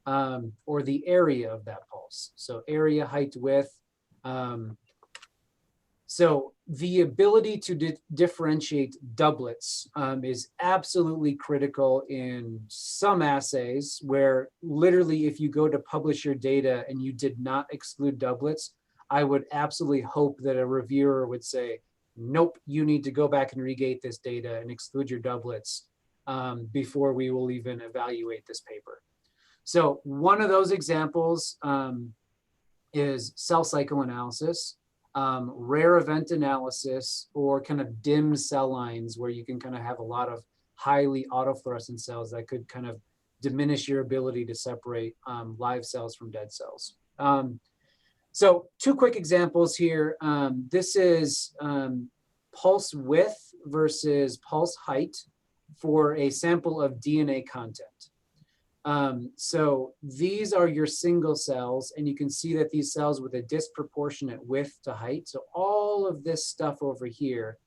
or the area of that pulse. So area, height, width. So the ability to differentiate doublets is absolutely critical in some assays where literally if you go to publish your data and you did not exclude doublets, I would absolutely hope that a reviewer would say, nope, you need to go back and regate this data and exclude your doublets before we will even evaluate this paper. So one of those examples is cell cycle analysis, rare event analysis, or kind of dim cell lines where you can kind of have a lot of highly autofluorescent cells that could kind of diminish your ability to separate live cells from dead cells. So 2 quick examples here. This is pulse width versus pulse height for a sample of DNA content. So these are your single cells, and you can see that these cells with a disproportionate width to height. So all of this stuff over here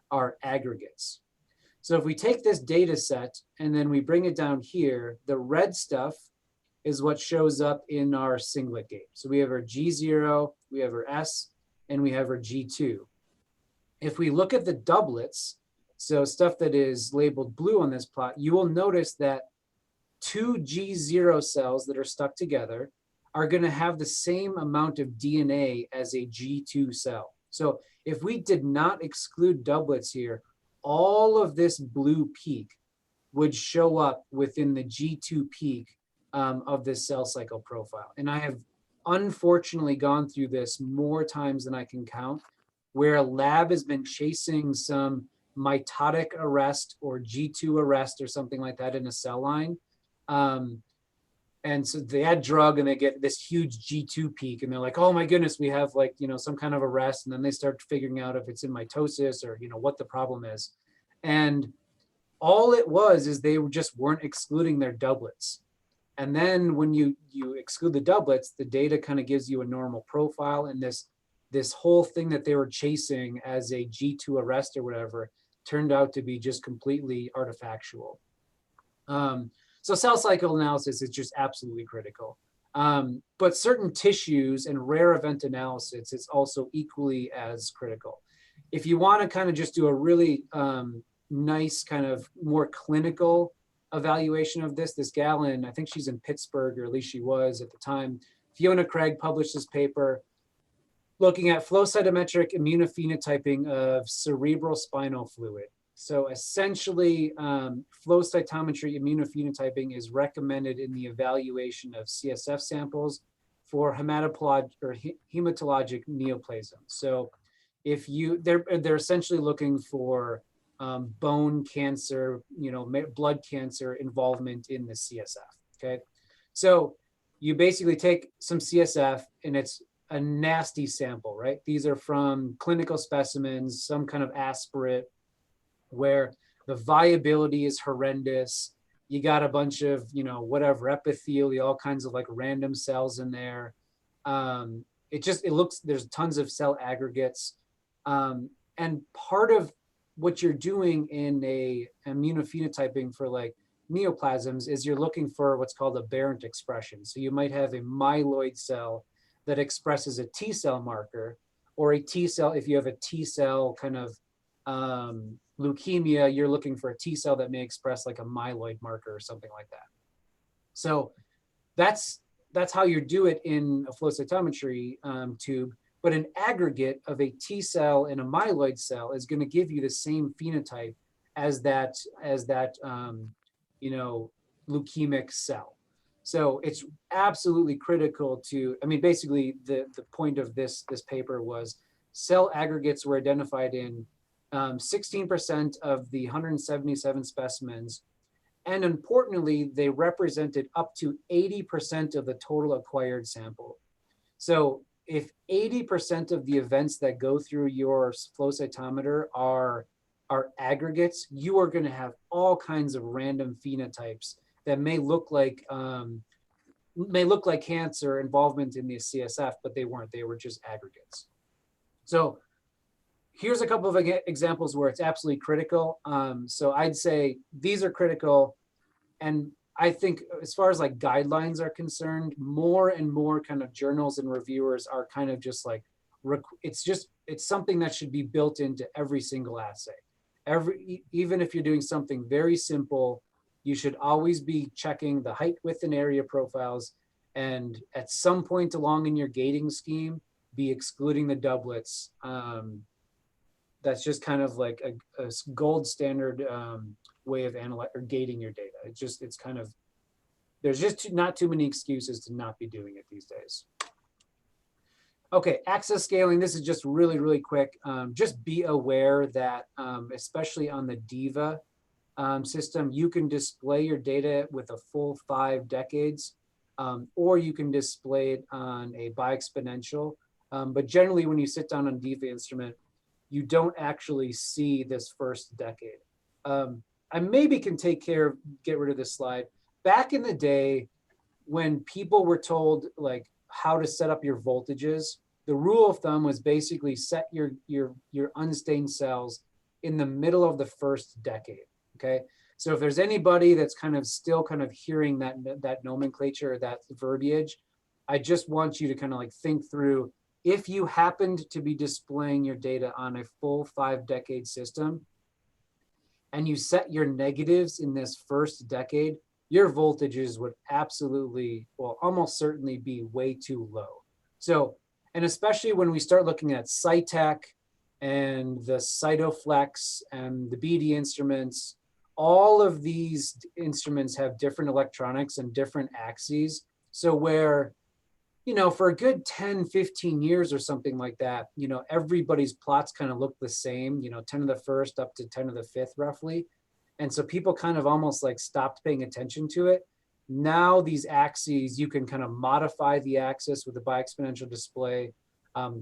are aggregates. So if we take this data set and then we bring it down here, the red stuff is what shows up in our singlet gate. So we have our G0, we have our S, and we have our G2. If we look at the doublets, so stuff that is labeled blue on this plot, you will notice that 2 G0 cells that are stuck together are going to have the same amount of DNA as a G2 cell. So if we did not exclude doublets here, all of this blue peak would show up within the G2 peak of this cell cycle profile. And I have unfortunately gone through this more times than I can count, where a lab has been chasing some mitotic arrest or G2 arrest or something like that in a cell line. And so they add drug and they get this huge G2 peak and they're like, oh my goodness, we have like, some kind of arrest. And then they start figuring out if it's in mitosis or, what the problem is. And all it was is they just weren't excluding their doublets. And then when you exclude the doublets, the data kind of gives you a normal profile, and this whole thing that they were chasing as a G2 arrest or whatever turned out to be just completely artifactual. So cell cycle analysis is just absolutely critical. But certain tissues and rare event analysis is also equally as critical. If you want to kind of just do a really nice kind of more clinical evaluation of this gal in, I think she's in Pittsburgh, or at least she was at the time, Fiona Craig published this paper looking at flow cytometric immunophenotyping of cerebral spinal fluid. So essentially, flow cytometry immunophenotyping is recommended in the evaluation of CSF samples for hematologic neoplasm. So if they're essentially looking for bone cancer, blood cancer involvement in the CSF, okay? So you basically take some CSF and it's a nasty sample, right? These are from clinical specimens, some kind of aspirate, where the viability is horrendous. You got a bunch of, whatever, epithelial, all kinds of like random cells in there. It looks, there's tons of cell aggregates. And part of what you're doing in a immunophenotyping for like neoplasms is you're looking for what's called a Berent expression. So you might have a myeloid cell that expresses a T cell marker, or a T cell, if you have a T cell kind of leukemia, you're looking for a T cell that may express like a myeloid marker or something like that. So that's how you do it in a flow cytometry tube. But an aggregate of a T cell and a myeloid cell is going to give you the same phenotype as that leukemic cell. So it's absolutely critical to, basically the point of this paper was cell aggregates were identified in 16% of the 177 specimens. And importantly, they represented up to 80% of the total acquired sample. So if 80% of the events that go through your flow cytometer are aggregates, you are going to have all kinds of random phenotypes that may look like cancer involvement in the CSF, but they weren't. They were just aggregates. So here's a couple of examples where it's absolutely critical. So I'd say these are critical. And I think as far as like guidelines are concerned, more and more kind of journals and reviewers are kind of just like, it's something that should be built into every single assay. Even if you're doing something very simple, you should always be checking the height, width, and area profiles. And at some point along in your gating scheme, be excluding the doublets. That's just kind of like a gold standard way of gating your data. It's kind of, there's just not too many excuses to not be doing it these days. Okay, access scaling, this is just really, really quick. Just be aware that, especially on the DIVA system, you can display your data with a full 5 decades, or you can display it on a bi-exponential. But generally, when you sit down on DIVA instrument, you don't actually see this first decade. I maybe can get rid of this slide. Back in the day, when people were told like how to set up your voltages, the rule of thumb was basically set your unstained cells in the middle of the first decade, okay? So if there's anybody that's still hearing that nomenclature, or that verbiage, I just want you to kind of like think through, if you happened to be displaying your data on a full 5-decade system, and you set your negatives in this first decade, your voltages would absolutely, well, almost certainly be way too low. So, and especially when we start looking at Cytec and the Cytoflex and the BD instruments, all of these instruments have different electronics and different axes. So where, you know, for a good 10, 15 years or something like that, you know, everybody's plots kind of look the same, you know, 10 to the first up to 10 to the fifth roughly. And so people kind of almost like stopped paying attention to it. Now these axes, you can kind of modify the axis with the bi-exponential display.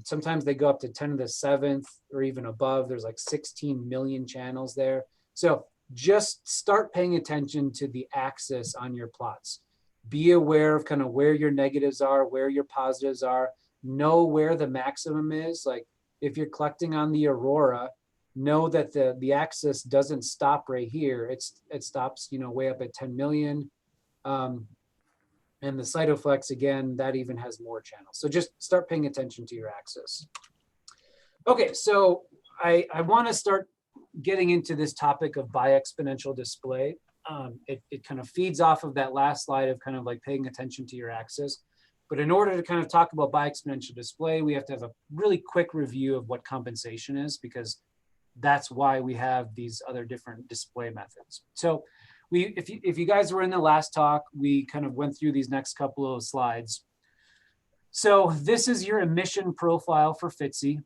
Sometimes they go up to 10 to the seventh or even above. There's like 16 million channels there. So just start paying attention to the axis on your plots. Be aware of kind of where your negatives are, where your positives are. Know where the maximum is. Like if you're collecting on the aurora, know that the axis doesn't stop right here. It stops, you know, way up at 10 million. And the Cytoflex, again, that even has more channels. So just start paying attention to your axis. Okay, so I want to start getting into this topic of bi-exponential display. It kind of feeds off of that last slide of kind of like paying attention to your axis. But in order to kind of talk about bi-exponential display, we have to have a really quick review of what compensation is, because that's why we have these other different display methods. So if you guys were in the last talk, we kind of went through these next couple of slides. So this is your emission profile for FTSE.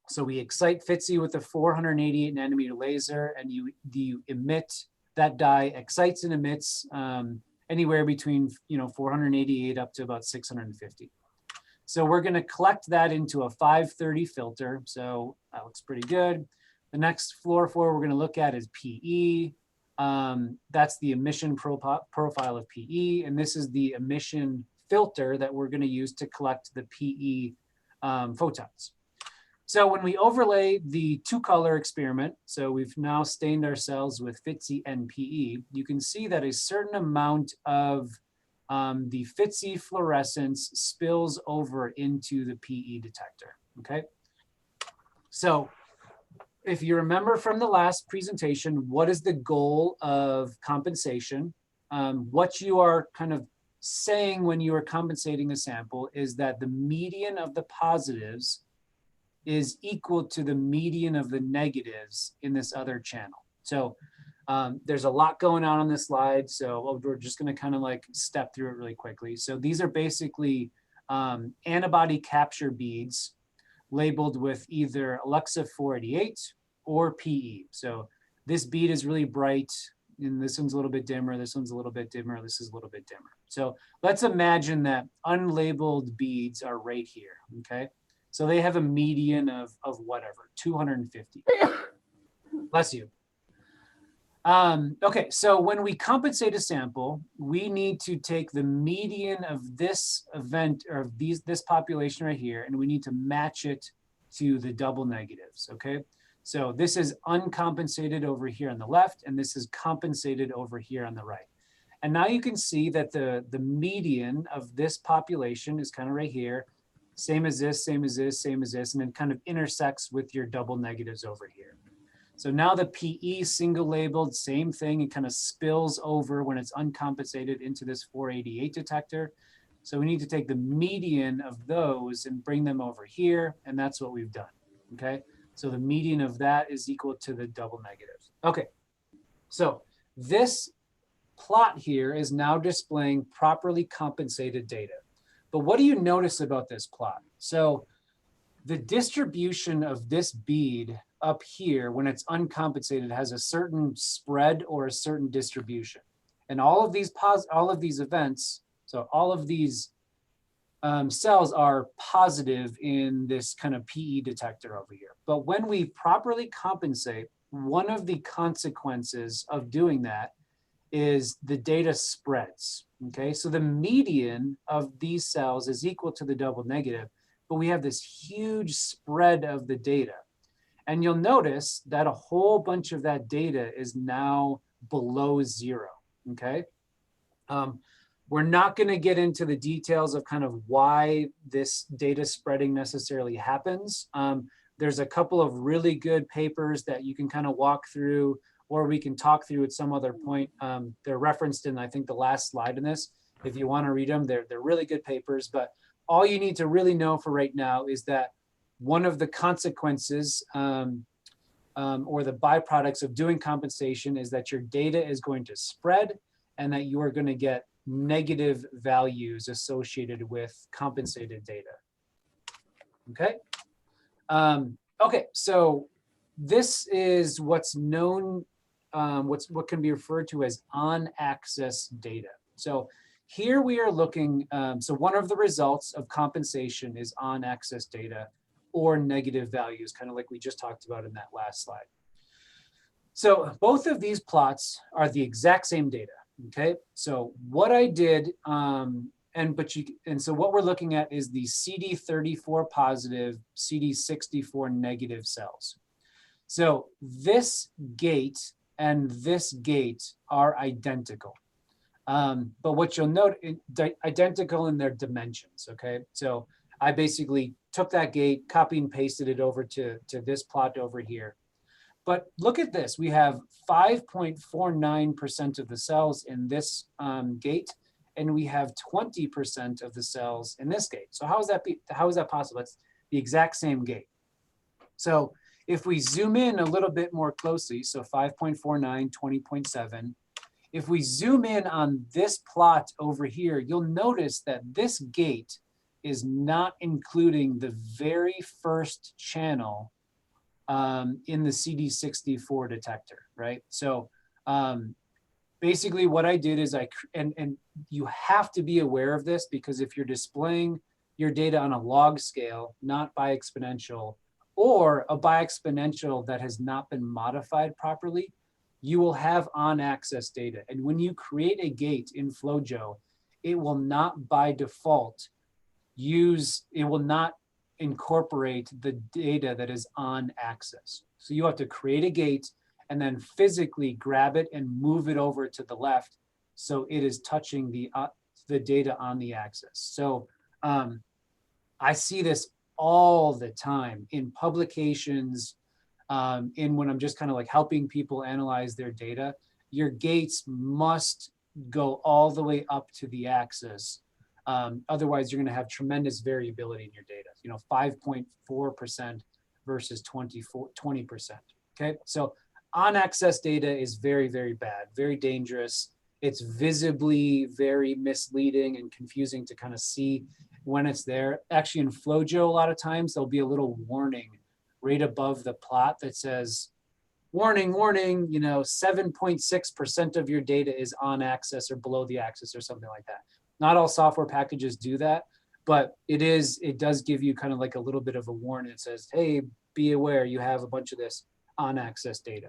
So we excite FTSE with a 488 nanometer laser, and you emit, that dye excites and emits anywhere between 488 up to about 650. So we're going to collect that into a 530 filter. So that looks pretty good. The next fluorophore we're going to look at is PE. That's the emission profile of PE, and this is the emission filter that we're going to use to collect the PE photons. So when we overlay the two-color experiment, so we've now stained our cells with FTSE and PE, you can see that a certain amount of the FTSE fluorescence spills over into the PE detector, okay? So if you remember from the last presentation, what is the goal of compensation? What you are kind of saying when you are compensating a sample is that the median of the positives is equal to the median of the negatives in this other channel. So there's a lot going on this slide, so we're just going to kind of like step through it really quickly. So these are basically antibody capture beads labeled with either Alexa 488 or PE. So this bead is really bright, and this one's a little bit dimmer, this one's a little bit dimmer, this is a little bit dimmer. So let's imagine that unlabeled beads are right here, okay? So they have a median of whatever, 250. Bless you. Okay, so when we compensate a sample, we need to take the median of this event, or this population right here, and we need to match it to the double negatives, okay? So this is uncompensated over here on the left, and this is compensated over here on the right. And now you can see that the median of this population is kind of right here, same as this, same as this, same as this, and then kind of intersects with your double negatives over here. So now the PE single labeled, same thing, it kind of spills over when it's uncompensated into this 488 detector. So we need to take the median of those and bring them over here, and that's what we've done, okay? So the median of that is equal to the double negatives. Okay, so this plot here is now displaying properly compensated data. But what do you notice about this plot? So the distribution of this bead up here, when it's uncompensated, has a certain spread or a certain distribution. And all of these events, so all of these cells are positive in this kind of PE detector over here. But when we properly compensate, one of the consequences of doing that is the data spreads, okay? So the median of these cells is equal to the double negative, but we have this huge spread of the data. And you'll notice that a whole bunch of that data is now below zero, okay? We're not going to get into the details of kind of why this data spreading necessarily happens. There's a couple of really good papers that you can kind of walk through, or we can talk through at some other point. They're referenced in, I think, the last slide in this. If you want to read them, they're really good papers. But all you need to really know for right now is that one of the consequences or the byproducts of doing compensation is that your data is going to spread, and that you are going to get negative values associated with compensated data. Okay. Okay, so this is what's known, what can be referred to as on-axis data. So here we are looking, so one of the results of compensation is on-axis data or negative values, kind of like we just talked about in that last slide. So both of these plots are the exact same data, okay? So what I did, so what we're looking at is the CD34 positive, CD64 negative cells. So this gate and this gate are identical. But what you'll note, identical in their dimensions, okay? So I basically took that gate, copy and pasted it over to this plot over here. But look at this, we have 5.49% of the cells in this gate, and we have 20% of the cells in this gate. So how is that possible? It's the exact same gate. So if we zoom in a little bit more closely, so 5.49, 20.7, if we zoom in on this plot over here, you'll notice that this gate is not including the very first channel in the CD64 detector, right? So basically what I did is and you have to be aware of this, because if you're displaying your data on a log scale, not by exponential, or a by exponential that has not been modified properly, you will have on-axis data. And when you create a gate in FlowJo, it will not by default incorporate the data that is on axis. So you have to create a gate and then physically grab it and move it over to the left so it is touching the data on the axis. So I see this all the time in publications, in when I'm just kind of like helping people analyze their data. Your gates must go all the way up to the axis. Otherwise, you're going to have tremendous variability in your data. 5.4% versus 20%. Okay, so on-axis data is very, very bad, very dangerous. It's visibly very misleading and confusing to kind of see when it's there. Actually, in FlowJo, a lot of times there'll be a little warning right above the plot that says, warning, warning, 7.6% of your data is on axis or below the axis or something like that. Not all software packages do that, but it does give you kind of like a little bit of a warning. It says, hey, be aware, you have a bunch of this on-axis data.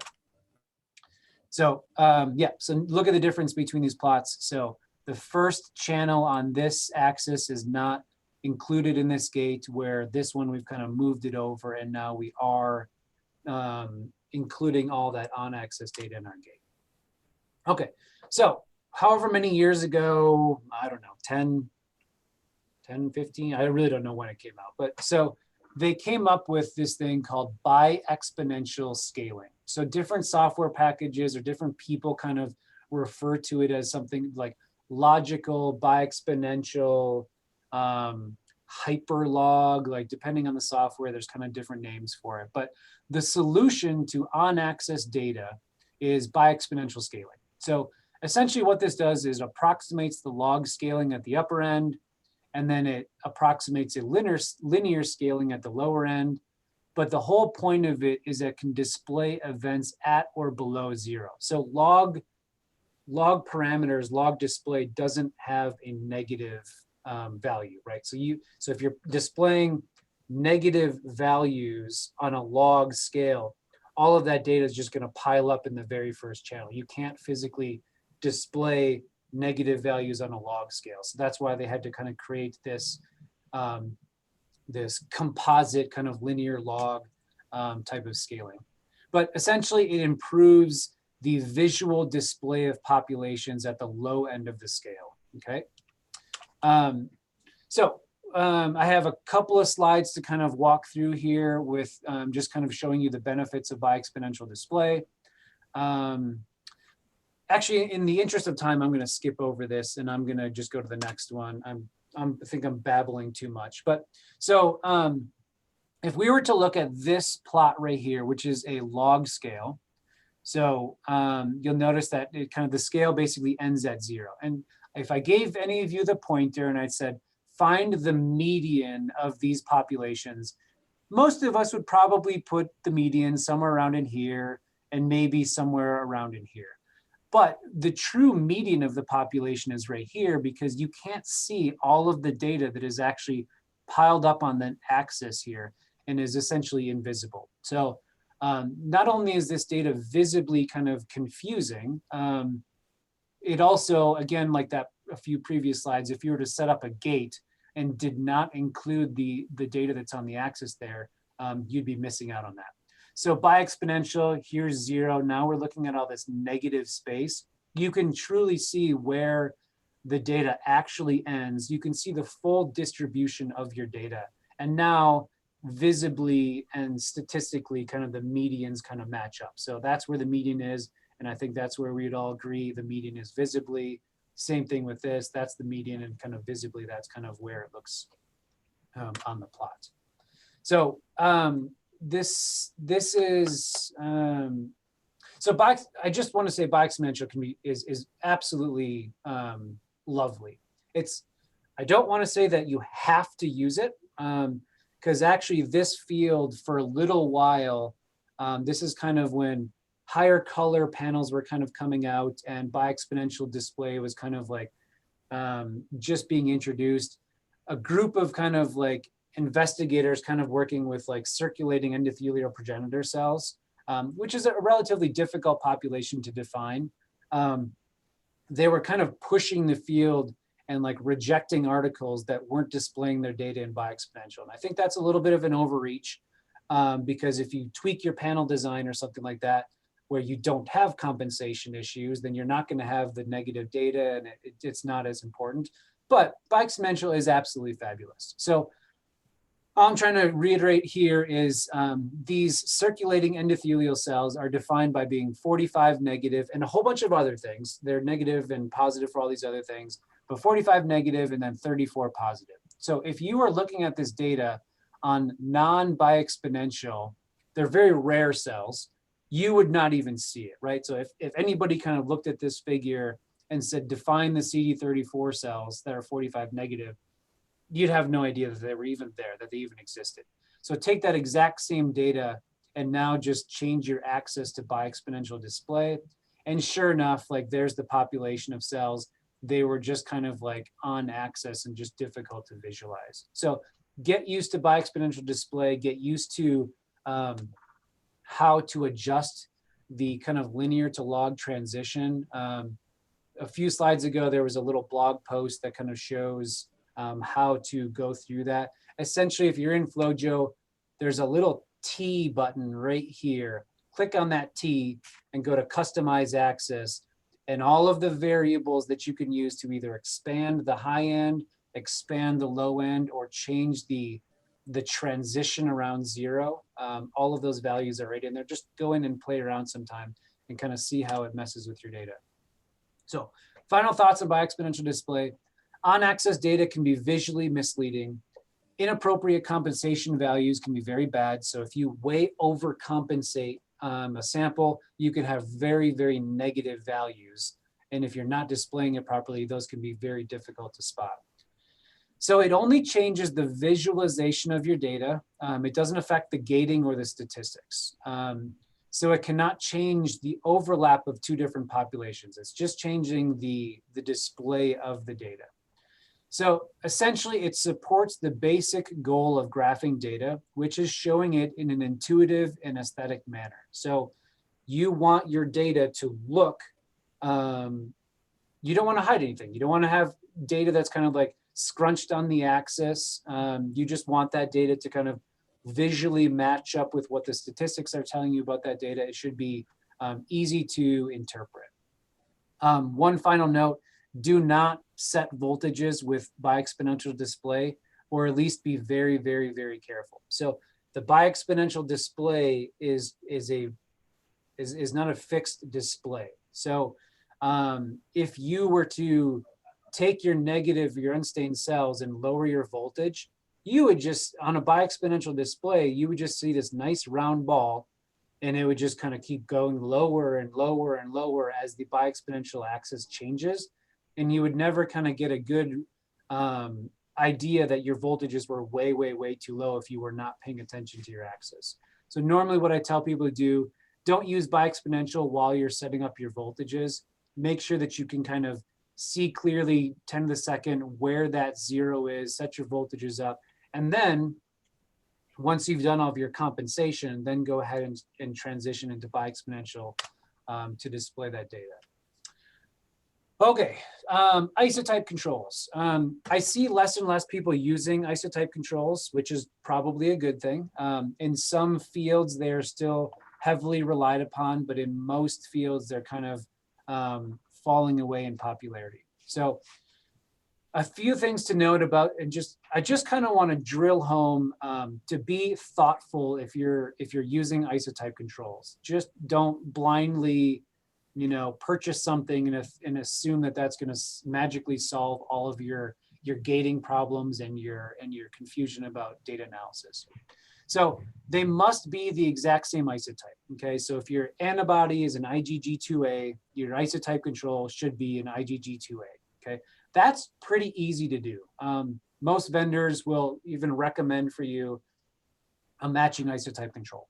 So yeah, so look at the difference between these plots. So the first channel on this axis is not included in this gate, where this one we've kind of moved it over, and now we are including all that on-axis data in our gate. Okay, so however many years ago, I don't know, 10, 15, I really don't know when it came out, but so they came up with this thing called bi-exponential scaling. So different software packages or different people kind of refer to it as something like logical, bi-exponential, hyperlog, like depending on the software, there's kind of different names for it. But the solution to on-axis data is bi-exponential scaling. So essentially what this does is approximates the log scaling at the upper end, and then it approximates a linear scaling at the lower end. But the whole point of it is that it can display events at or below 0. So log parameters, log display doesn't have a negative value, right? So if you're displaying negative values on a log scale, all of that data is just going to pile up in the very first channel. You can't physically display negative values on a log scale. So that's why they had to kind of create this this composite kind of linear log type of scaling. But essentially it improves the visual display of populations at the low end of the scale, okay? I have a couple of slides to kind of walk through here with just kind of showing you the benefits of bi-exponential display. Actually, in the interest of time, I'm going to skip over this and I'm going to just go to the next one. I think I'm babbling too much. But so if we were to look at this plot right here, which is a log scale, So you'll notice that it kind of the scale basically ends at 0. And if I gave any of you the pointer and I said, find the median of these populations, most of us would probably put the median somewhere around in here and maybe somewhere around in here. But the true median of the population is right here because you can't see all of the data that is actually piled up on the axis here and is essentially invisible. So not only is this data visibly kind of confusing, it also, again, like that a few previous slides, if you were to set up a gate and did not include the data that's on the axis there, you'd be missing out on that. So by exponential, here's 0. Now we're looking at all this negative space. You can truly see where the data actually ends. You can see the full distribution of your data. And now visibly and statistically, kind of the medians kind of match up. So that's where the median is. And I think that's where we'd all agree the median is visibly. Same thing with this, that's the median, and kind of visibly, that's kind of where it looks on the plot. So this is, so I just want to say bi-exponential is absolutely lovely. I don't want to say that you have to use it, because actually this field for a little while, this is kind of when higher color panels were kind of coming out and bi-exponential display was kind of like just being introduced. A group of kind of like investigators kind of working with like circulating endothelial progenitor cells, which is a relatively difficult population to define. They were kind of pushing the field and like rejecting articles that weren't displaying their data in bi-exponential. And I think that's a little bit of an overreach because if you tweak your panel design or something like that, where you don't have compensation issues, then you're not going to have the negative data and it's not as important. But bi-exponential is absolutely fabulous. So all I'm trying to reiterate here is these circulating endothelial cells are defined by being 45 negative and a whole bunch of other things. They're negative and positive for all these other things, but 45 negative and then 34 positive. So if you are looking at this data on non-bi-exponential, they're very rare cells, you would not even see it, right? So if anybody kind of looked at this figure and said, define the CD34 cells that are 45 negative, you'd have no idea that they were even there, that they even existed. So take that exact same data and now just change your axis to bi-exponential display. And sure enough, like there's the population of cells. They were just kind of like on axis and just difficult to visualize. So get used to bi-exponential display, get used to how to adjust the kind of linear to log transition. A few slides ago, there was a little blog post that kind of shows how to go through that. Essentially, if you're in FlowJo, there's a little T button right here. Click on that T and go to Customize Axis. And all of the variables that you can use to either expand the high end, expand the low end, or change the transition around 0, all of those values are right in there. Just go in and play around sometime and kind of see how it messes with your data. So final thoughts on bi-exponential display. On-axis data can be visually misleading. Inappropriate compensation values can be very bad. So if you way overcompensate a sample, you can have very, very negative values. And if you're not displaying it properly, those can be very difficult to spot. So it only changes the visualization of your data. It doesn't affect the gating or the statistics. So it cannot change the overlap of two different populations. It's just changing the display of the data. So essentially it supports the basic goal of graphing data, which is showing it in an intuitive and aesthetic manner. So you want your data to look, you don't want to hide anything. You don't want to have data that's kind of like scrunched on the axis. You just want that data to kind of visually match up with what the statistics are telling you about that data. It should be easy to interpret. One final note, do not set voltages with bi-exponential display, or at least be very, very, very careful. So the bi-exponential display is not a fixed display. So if you were to take your negative, your unstained cells and lower your voltage, you would just, on a bi-exponential display, you would just see this nice round ball. and it would just kind of keep going lower and lower and lower as the bi-exponential axis changes. And you would never kind of get a good idea that your voltages were way, way, way too low if you were not paying attention to your axis. So normally what I tell people to do, don't use bi-exponential while you're setting up your voltages. Make sure that you can kind of see clearly 10 to the second where that 0 is, set your voltages up. And then once you've done all of your compensation, then go ahead and transition into bi-exponential to display that data. Okay, isotype controls. I see less and less people using isotype controls, which is probably a good thing. In some fields, they're still heavily relied upon, but in most fields, they're kind of falling away in popularity. So a few things to note about, and I just kind of want to drill home to be thoughtful if you're using isotype controls. Just don't blindly, purchase something and assume that that's going to magically solve all of your gating problems and your confusion about data analysis. So they must be the exact same isotype. Okay, so if your antibody is an IgG2A, your isotype control should be an IgG2A. Okay, that's pretty easy to do. Most vendors will even recommend for you a matching isotype control.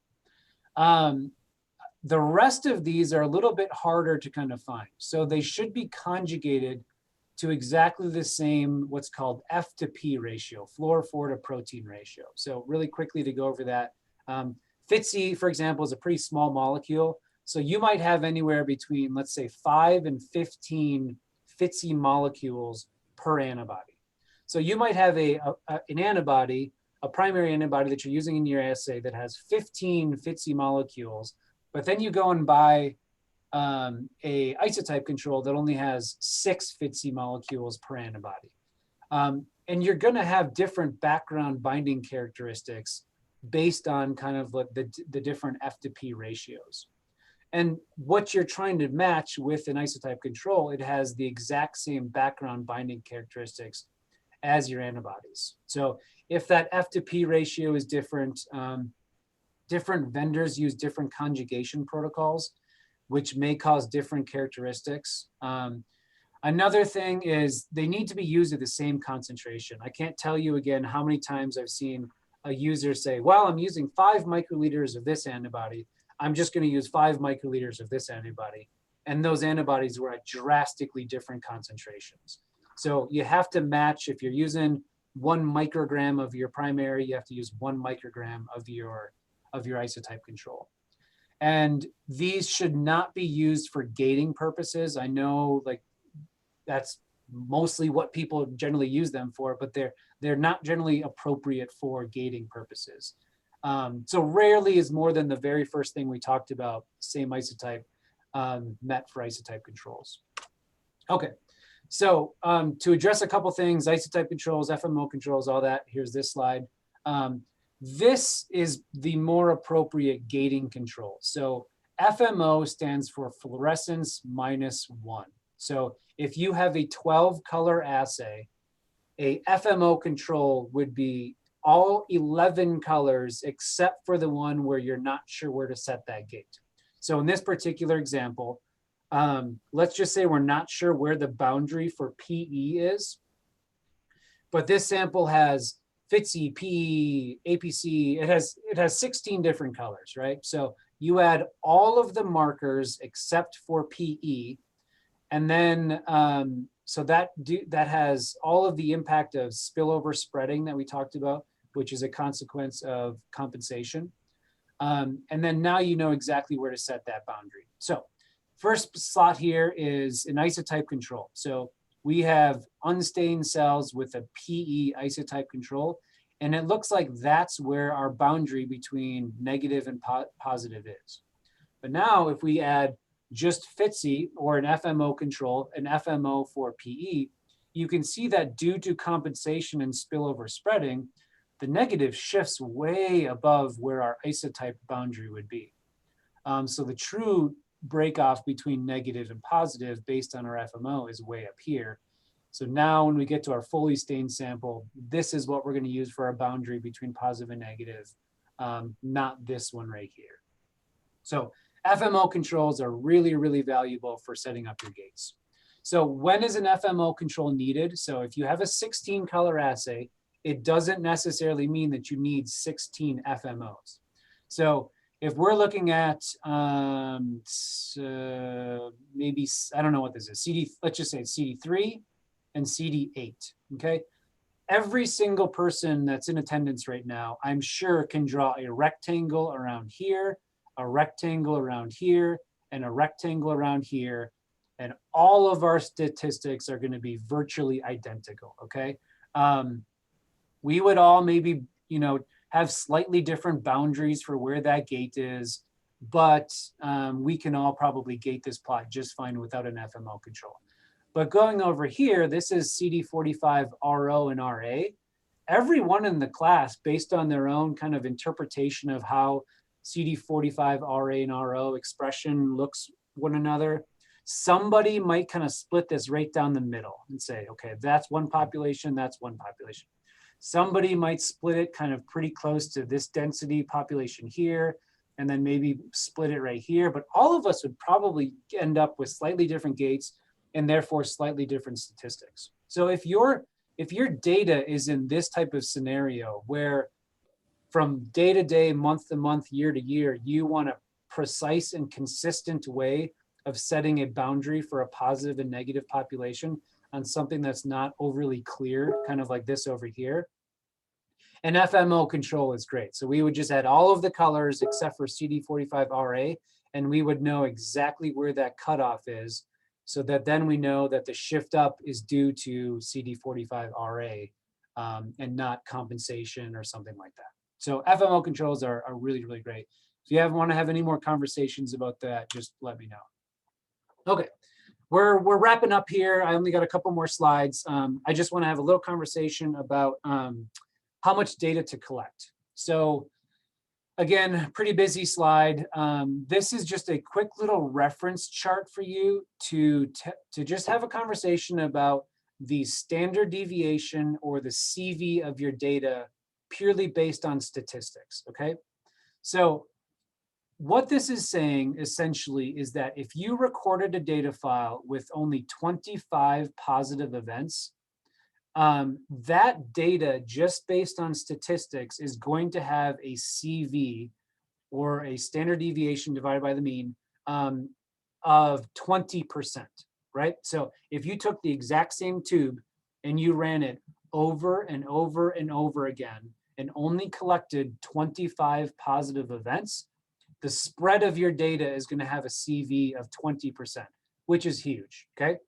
The rest of these are a little bit harder to kind of find. So they should be conjugated to exactly the same, what's called F to P ratio, fluorophore to protein ratio. So really quickly to go over that. Fc, for example, is a pretty small molecule. So you might have anywhere between, let's say, 5 and 15 Fc molecules per antibody. So you might have an antibody, a primary antibody that you're using in your assay that has 15 Fc molecules, but then you go and buy a isotype control that only has 6 Fc molecules per antibody. And you're gonna have different background binding characteristics based on kind of like the different F to P ratios. And what you're trying to match with an isotype control, it has the exact same background binding characteristics as your antibodies. So if that F to P ratio is different, different vendors use different conjugation protocols, which may cause different characteristics. Another thing is they need to be used at the same concentration. I can't tell you again how many times I've seen a user say, well, I'm using 5 microliters of this antibody. I'm just going to use 5 microliters of this antibody. And those antibodies were at drastically different concentrations. So you have to match. If you're using 1 microgram of your primary, you have to use 1 microgram of your isotype control. And these should not be used for gating purposes. I know like that's mostly what people generally use them for, but they're not generally appropriate for gating purposes. So rarely is more than the very first thing we talked about, same isotype, met for isotype controls. Okay, so to address a couple things, isotype controls, FMO controls, all that, here's this slide. This is the more appropriate gating control. So FMO stands for fluorescence -1. So if you have a 12 color assay, a FMO control would be all 11 colors except for the one where you're not sure where to set that gate. So in this particular example, let's just say we're not sure where the boundary for PE is, but this sample has FTSE, PE, APC, it has 16 different colors, right? So you add all of the markers except for PE, and then so that has all of the impact of spillover spreading that we talked about, which is a consequence of compensation. And then now you know exactly where to set that boundary. So first slot here is an isotype control. So we have unstained cells with a PE isotype control, and it looks like that's where our boundary between negative and positive is. But now if we add just FTSE or an FMO control, an FMO for PE, you can see that due to compensation and spillover spreading, the negative shifts way above where our isotype boundary would be. So the true break-off between negative and positive based on our FMO is way up here. So now when we get to our fully stained sample, this is what we're going to use for our boundary between positive and negative, not this one right here. So FMO controls are really, really valuable for setting up your gates. So when is an FMO control needed? So if you have a 16 color assay, it doesn't necessarily mean that you need 16 FMOs. So if we're looking at maybe, I don't know what this is, let's just say it's CD3 and CD8, okay? Every single person that's in attendance right now, I'm sure can draw a rectangle around here, a rectangle around here, and a rectangle around here. And all of our statistics are gonna be virtually identical, okay? We would all maybe, have slightly different boundaries for where that gate is, but we can all probably gate this plot just fine without an FMO control. But going over here, this is CD45 RO and RA. Everyone in the class, based on their own kind of interpretation of how CD45 RA and RO expression looks one another, somebody might kind of split this right down the middle and say, okay, that's one population, that's one population. Somebody might split it kind of pretty close to this density population here, and then maybe split it right here. But all of us would probably end up with slightly different gates and therefore slightly different statistics. So if your data is in this type of scenario where from day to day, month to month, year to year, you want a precise and consistent way of setting a boundary for a positive and negative population on something that's not overly clear, kind of like this over here, an FMO control is great. So we would just add all of the colors except for CD45RA, and we would know exactly where that cutoff is, so that then we know that the shift up is due to CD45RA and not compensation or something like that. So FMO controls are really, really great. If you want to have any more conversations about that, just let me know. Okay, we're wrapping up here. I only got a couple more slides. I just want to have a little conversation about how much data to collect. So again, pretty busy slide. This is just a quick little reference chart for you to just have a conversation about the standard deviation or the CV of your data purely based on statistics, okay? So what this is saying essentially is that if you recorded a data file with only 25 positive events, that data just based on statistics is going to have a CV, or a standard deviation divided by the mean, of 20%, right? So if you took the exact same tube and you ran it over and over and over again and only collected 25 positive events, the spread of your data is going to have a CV of 20%, which is huge, okay?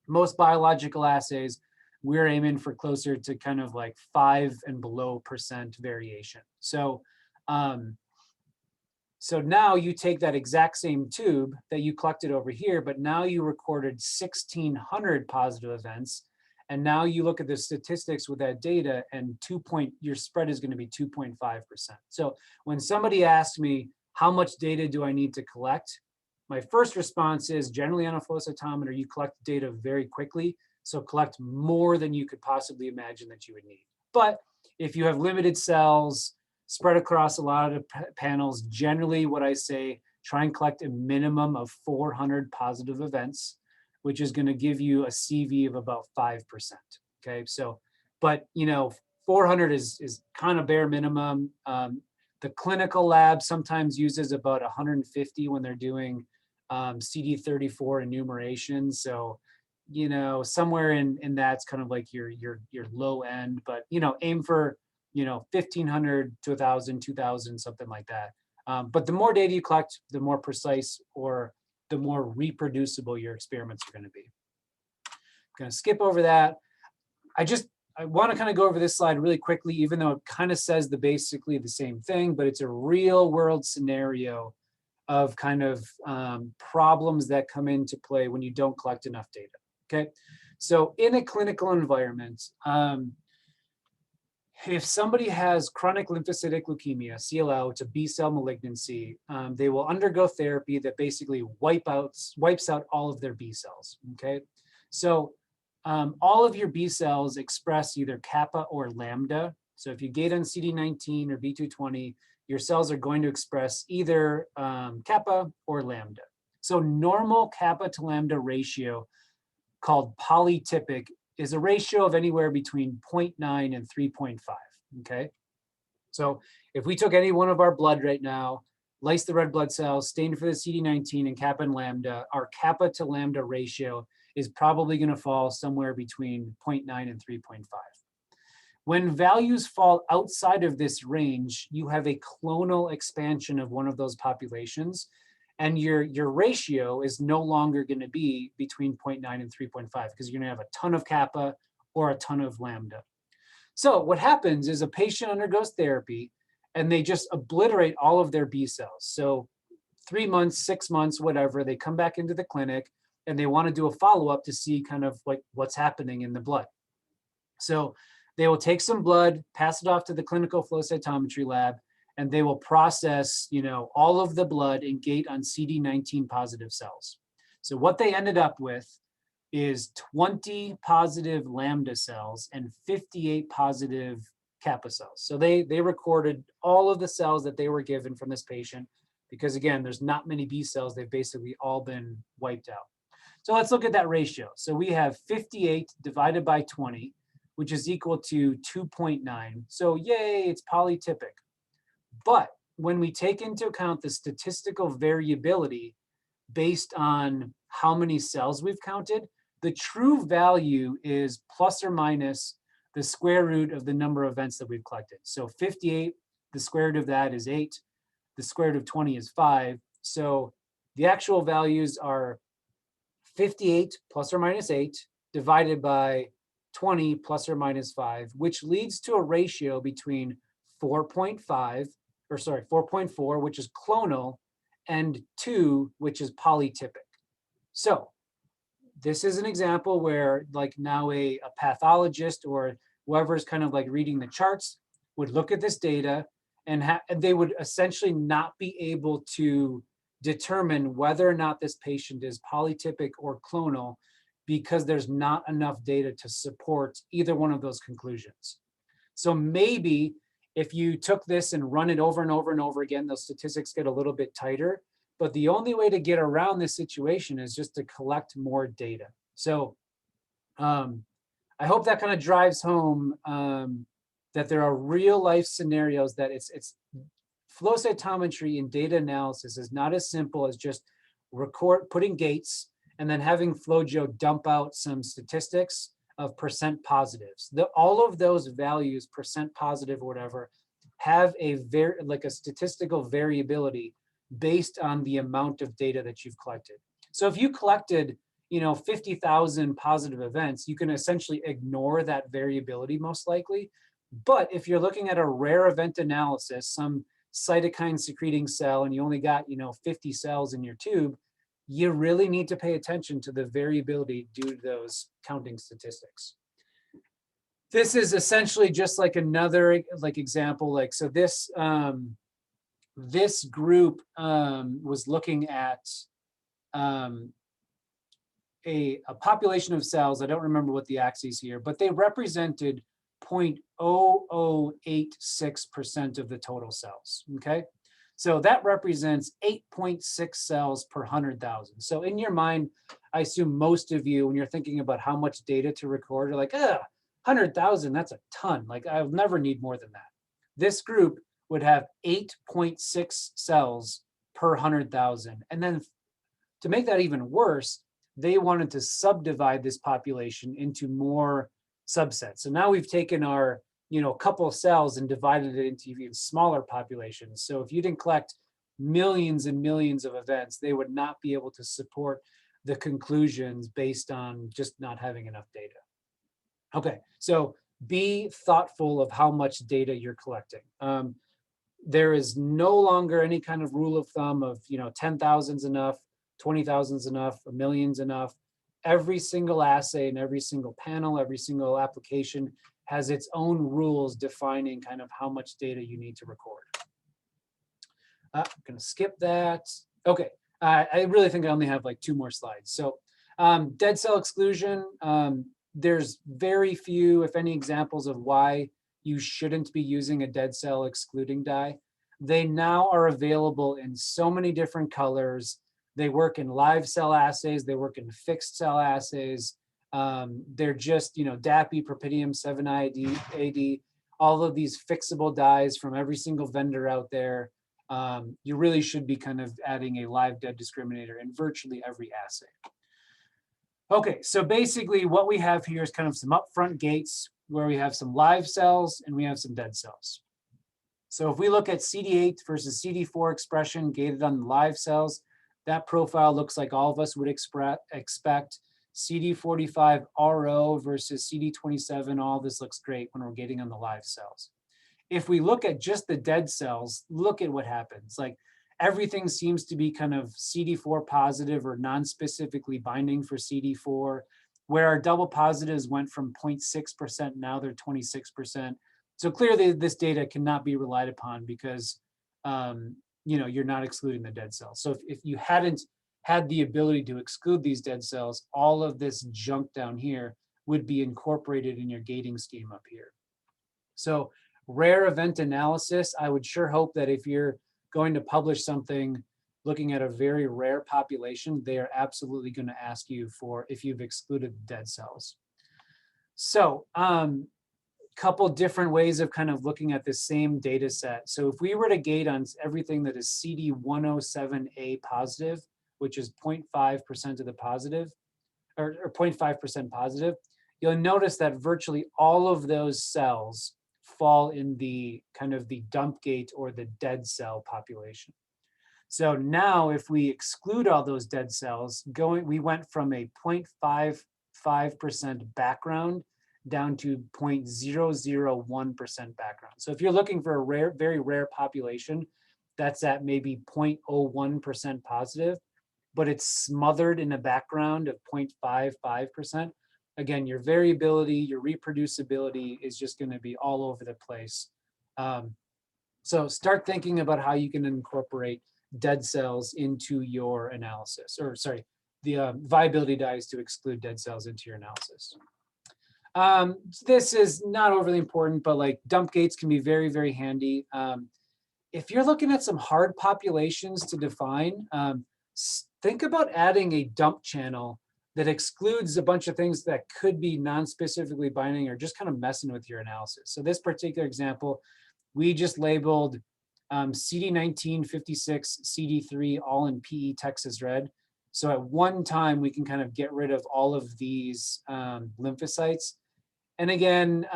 Most biological assays, we're aiming for closer to kind of like 5% and below variation. So, so now you take that exact same tube that you collected over here, but now you recorded 1,600 positive events. And now you look at the statistics with that data, and your spread is going to be 2.5%. So when somebody asks me, how much data do I need to collect? My first response is, generally on a flow cytometer, you collect data very quickly. So collect more than you could possibly imagine that you would need. But if you have limited cells spread across a lot of panels, generally what I say, try and collect a minimum of 400 positive events, which is going to give you a CV of about 5%. Okay, so, but 400 is kind of bare minimum. The clinical lab sometimes uses about 150 when they're doing CD34 enumeration. So, somewhere in that's kind of like your low end, but aim for 1,500 to 1,000, 2,000, something like that. But the more data you collect, the more precise or the more reproducible your experiments are going to be. I'm going to skip over that. I want to kind of go over this slide really quickly, even though it kind of says basically the same thing, but it's a real world scenario of kind of problems that come into play when you don't collect enough data. Okay, so in a clinical environment, if somebody has chronic lymphocytic leukemia, CLL, it's a B-cell malignancy, they will undergo therapy that basically wipes out all of their B cells, okay? So all of your B cells express either kappa or lambda. So if you gate on CD19 or B220, your cells are going to express either kappa or lambda. So normal kappa to lambda ratio, called polytypic, is a ratio of anywhere between 0.9 and 3.5, okay? So if we took any one of our blood right now, lysed the red blood cells, stained for the CD19 and kappa and lambda, our kappa to lambda ratio is probably going to fall somewhere between 0.9 and 3.5. When values fall outside of this range, you have a clonal expansion of one of those populations, and your ratio is no longer going to be between 0.9 and 3.5 because you're going to have a ton of kappa or a ton of lambda. So what happens is a patient undergoes therapy and they just obliterate all of their B cells. So 3 months, 6 months, whatever, they come back into the clinic and they want to do a follow-up to see kind of like what's happening in the blood. So they will take some blood, pass it off to the clinical flow cytometry lab, and they will process, all of the blood and gate on CD19 positive cells. So what they ended up with is 20 positive lambda cells and 58 positive kappa cells. So they recorded all of the cells that they were given from this patient because, again, there's not many B cells. They've basically all been wiped out. So let's look at that ratio. So we have 58 divided by 20, which is equal to 2.9. So yay, it's polytypic. But when we take into account the statistical variability based on how many cells we've counted, the true value is plus or minus the square root of the number of events that we've collected. So 58, the square root of that is 8. The square root of 20 is 5. So the actual values are 58 plus or minus 8 divided by 20 plus or minus 5, which leads to a ratio between 4.4, which is clonal, and 2, which is polytypic. So this is an example where like now a pathologist or whoever's kind of like reading the charts would look at this data and they would essentially not be able to determine whether or not this patient is polytypic or clonal because there's not enough data to support either one of those conclusions. So maybe if you took this and run it over and over and over again, those statistics get a little bit tighter. But the only way to get around this situation is just to collect more data. So I hope that kind of drives home that there are real life scenarios that it's flow cytometry and data analysis is not as simple as just putting gates and then having FlowJo dump out some statistics of percent positives. All of those values, percent positive or whatever, have a statistical variability based on the amount of data that you've collected. So if you collected, 50,000 positive events, you can essentially ignore that variability most likely. But if you're looking at a rare event analysis, some cytokine secreting cell, and you only got, 50 cells in your tube, you really need to pay attention to the variability due to those counting statistics. This is essentially just like another example. So this this group was looking at a population of cells. I don't remember what the axes here, but they represented 0.0086% of the total cells. Okay. So that represents 8.6 cells per 100,000. So in your mind, I assume most of you, when you're thinking about how much data to record, are like, 100,000, that's a ton. Like I'll never need more than that. This group would have 8.6 cells per 100,000. And then to make that even worse, they wanted to subdivide this population into more subsets. So now we've taken our couple of cells and divided it into even smaller populations. So if you didn't collect millions and millions of events, they would not be able to support the conclusions based on just not having enough data. Okay, so be thoughtful of how much data you're collecting. There is no longer any kind of rule of thumb of 10,000's enough, 20,000's enough, a million's enough. Every single assay and every single panel, every single application has its own rules defining kind of how much data you need to record. I'm going to skip that. Okay, I really think I only have like 2 more slides. So dead cell exclusion, there's very few, if any, examples of why you shouldn't be using a dead cell excluding dye. They now are available in so many different colors. They work in live cell assays. They work in fixed cell assays. They're just, DAPI, Propitium, 7-AD, all of these fixable dyes from every single vendor out there. You really should be kind of adding a live dead discriminator in virtually every assay. Okay, so basically what we have here is kind of some upfront gates where we have some live cells and we have some dead cells. So if we look at CD8 versus CD4 expression gated on the live cells, that profile looks like all of us would expect. CD45 RO versus CD27, all this looks great when we're gating on the live cells. If we look at just the dead cells, look at what happens. Like everything seems to be kind of CD4 positive or non-specifically binding for CD4, where our double positives went from 0.6%, now they're 26%. So clearly this data cannot be relied upon because you're not excluding the dead cells. So if you hadn't had the ability to exclude these dead cells, all of this junk down here would be incorporated in your gating scheme up here. So rare event analysis, I would sure hope that if you're going to publish something looking at a very rare population, they are absolutely going to ask you for if you've excluded dead cells. So couple different ways of kind of looking at the same data set. So if we were to gate on everything that is CD107A positive, which is 0.5% of the positive, or 0.5% positive, you'll notice that virtually all of those cells fall in the kind of the dump gate or the dead cell population. So now if we exclude all those dead cells, we went from a 0.55% background down to 0.001% background. So if you're looking for a very rare population, that's at maybe 0.01% positive, but it's smothered in a background of 0.55%. Again, your variability, your reproducibility is just going to be all over the place. So start thinking about how you can incorporate dead cells into your analysis, or sorry, the viability dyes to exclude dead cells into your analysis. This is not overly important, but like dump gates can be very, very handy. If you're looking at some hard populations to define, think about adding a dump channel that excludes a bunch of things that could be non-specifically binding or just kind of messing with your analysis. So this particular example, we just labeled CD19, 56, CD3, all in PE Texas red. So at one time, we can kind of get rid of all of these lymphocytes. And again,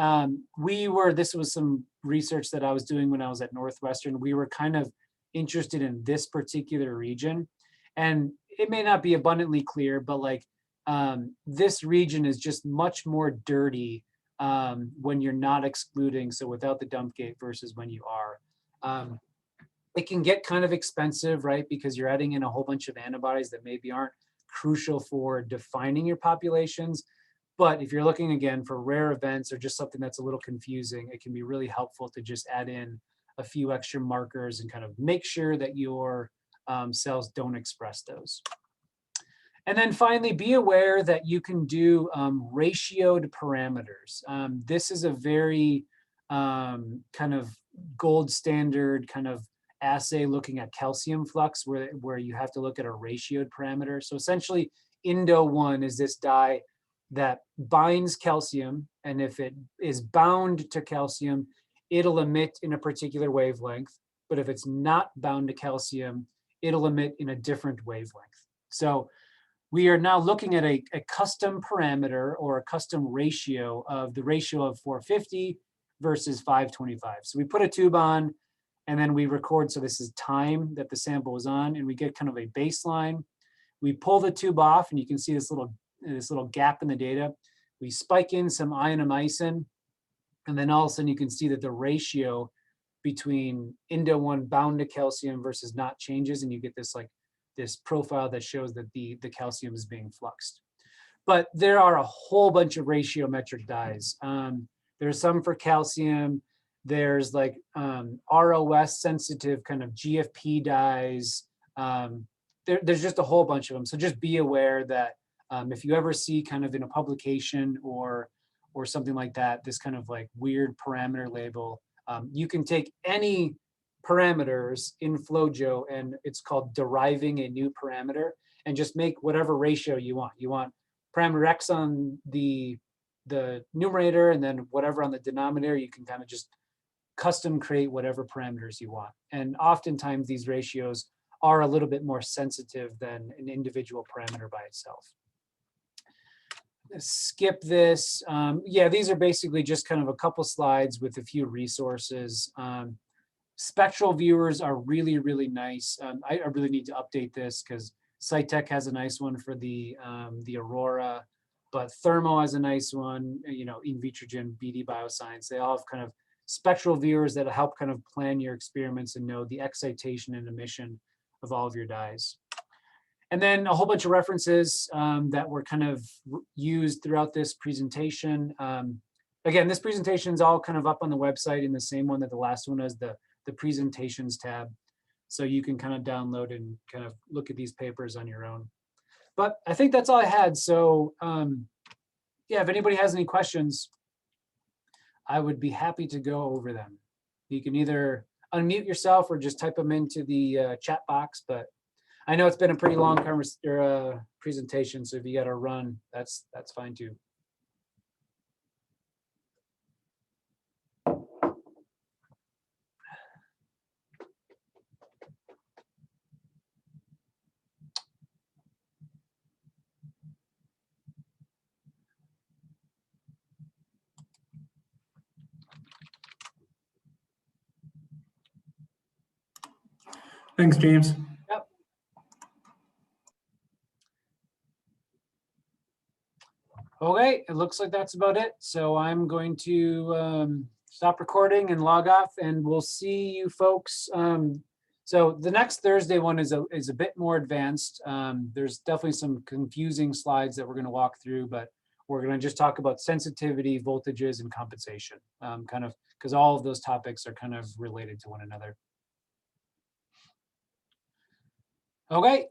this was some research that I was doing when I was at Northwestern. We were kind of interested in this particular region. And it may not be abundantly clear, but like this region is just much more dirty when you're not excluding, so without the dump gate versus when you are. It can get kind of expensive, right? Because you're adding in a whole bunch of antibodies that maybe aren't crucial for defining your populations. But if you're looking again for rare events or just something that's a little confusing, it can be really helpful to just add in a few extra markers and kind of make sure that your cells don't express those. And then finally, be aware that you can do ratioed parameters. This is a very kind of gold standard kind of assay looking at calcium flux where you have to look at a ratioed parameter. So essentially, Indo-1 is this dye that binds calcium, and if it is bound to calcium, it'll emit in a particular wavelength. But if it's not bound to calcium, it'll emit in a different wavelength. So we are now looking at a custom parameter or a custom ratio of the ratio of 450 versus 525. So we put a tube on, and then we record, so this is time that the sample was on, and we get kind of a baseline. We pull the tube off, and you can see this little gap in the data. We spike in some ionomycin, and then all of a sudden you can see that the ratio between Indo-1 bound to calcium versus not changes, and you get this this profile that shows that the calcium is being fluxed. But there are a whole bunch of ratiometric dyes. There's some for calcium. There's like ROS sensitive kind of GFP dyes. There's just a whole bunch of them. So just be aware that if you ever see kind of in a publication or something like that, this kind of like weird parameter label, you can take any parameters in FlowJo, and it's called deriving a new parameter, and just make whatever ratio you want. You want parameter x on the numerator, and then whatever on the denominator. You can kind of just custom create whatever parameters you want. And oftentimes these ratios are a little bit more sensitive than an individual parameter by itself. Skip this. Yeah, these are basically just kind of a couple slides with a few resources. Spectral viewers are really, really nice. I really need to update this because Cytech has a nice one for the Aurora, but Thermo has a nice one. You know, Invitrogen, BD Bioscience, they all have kind of spectral viewers that help kind of plan your experiments and know the excitation and emission of all of your dyes. And then a whole bunch of references that were kind of used throughout this presentation. Again, this presentation is all kind of up on the website in the same one that the last one was, the presentations tab. So you can kind of download and kind of look at these papers on your own. But I think that's all I had. So yeah, if anybody has any questions, I would be happy to go over them. You can either unmute yourself or just type them into the chat box, but I know it's been a pretty long presentation, so if you got to run, that's fine too. Thanks, James. Yep. Okay, it looks like that's about it. So I'm going to stop recording and log off, and we'll see you folks. So the next Thursday one is a bit more advanced. There's definitely some confusing slides that we're going to walk through, but we're going to just talk about sensitivity, voltages, and compensation, kind of because all of those topics are kind of related to one another. Okay.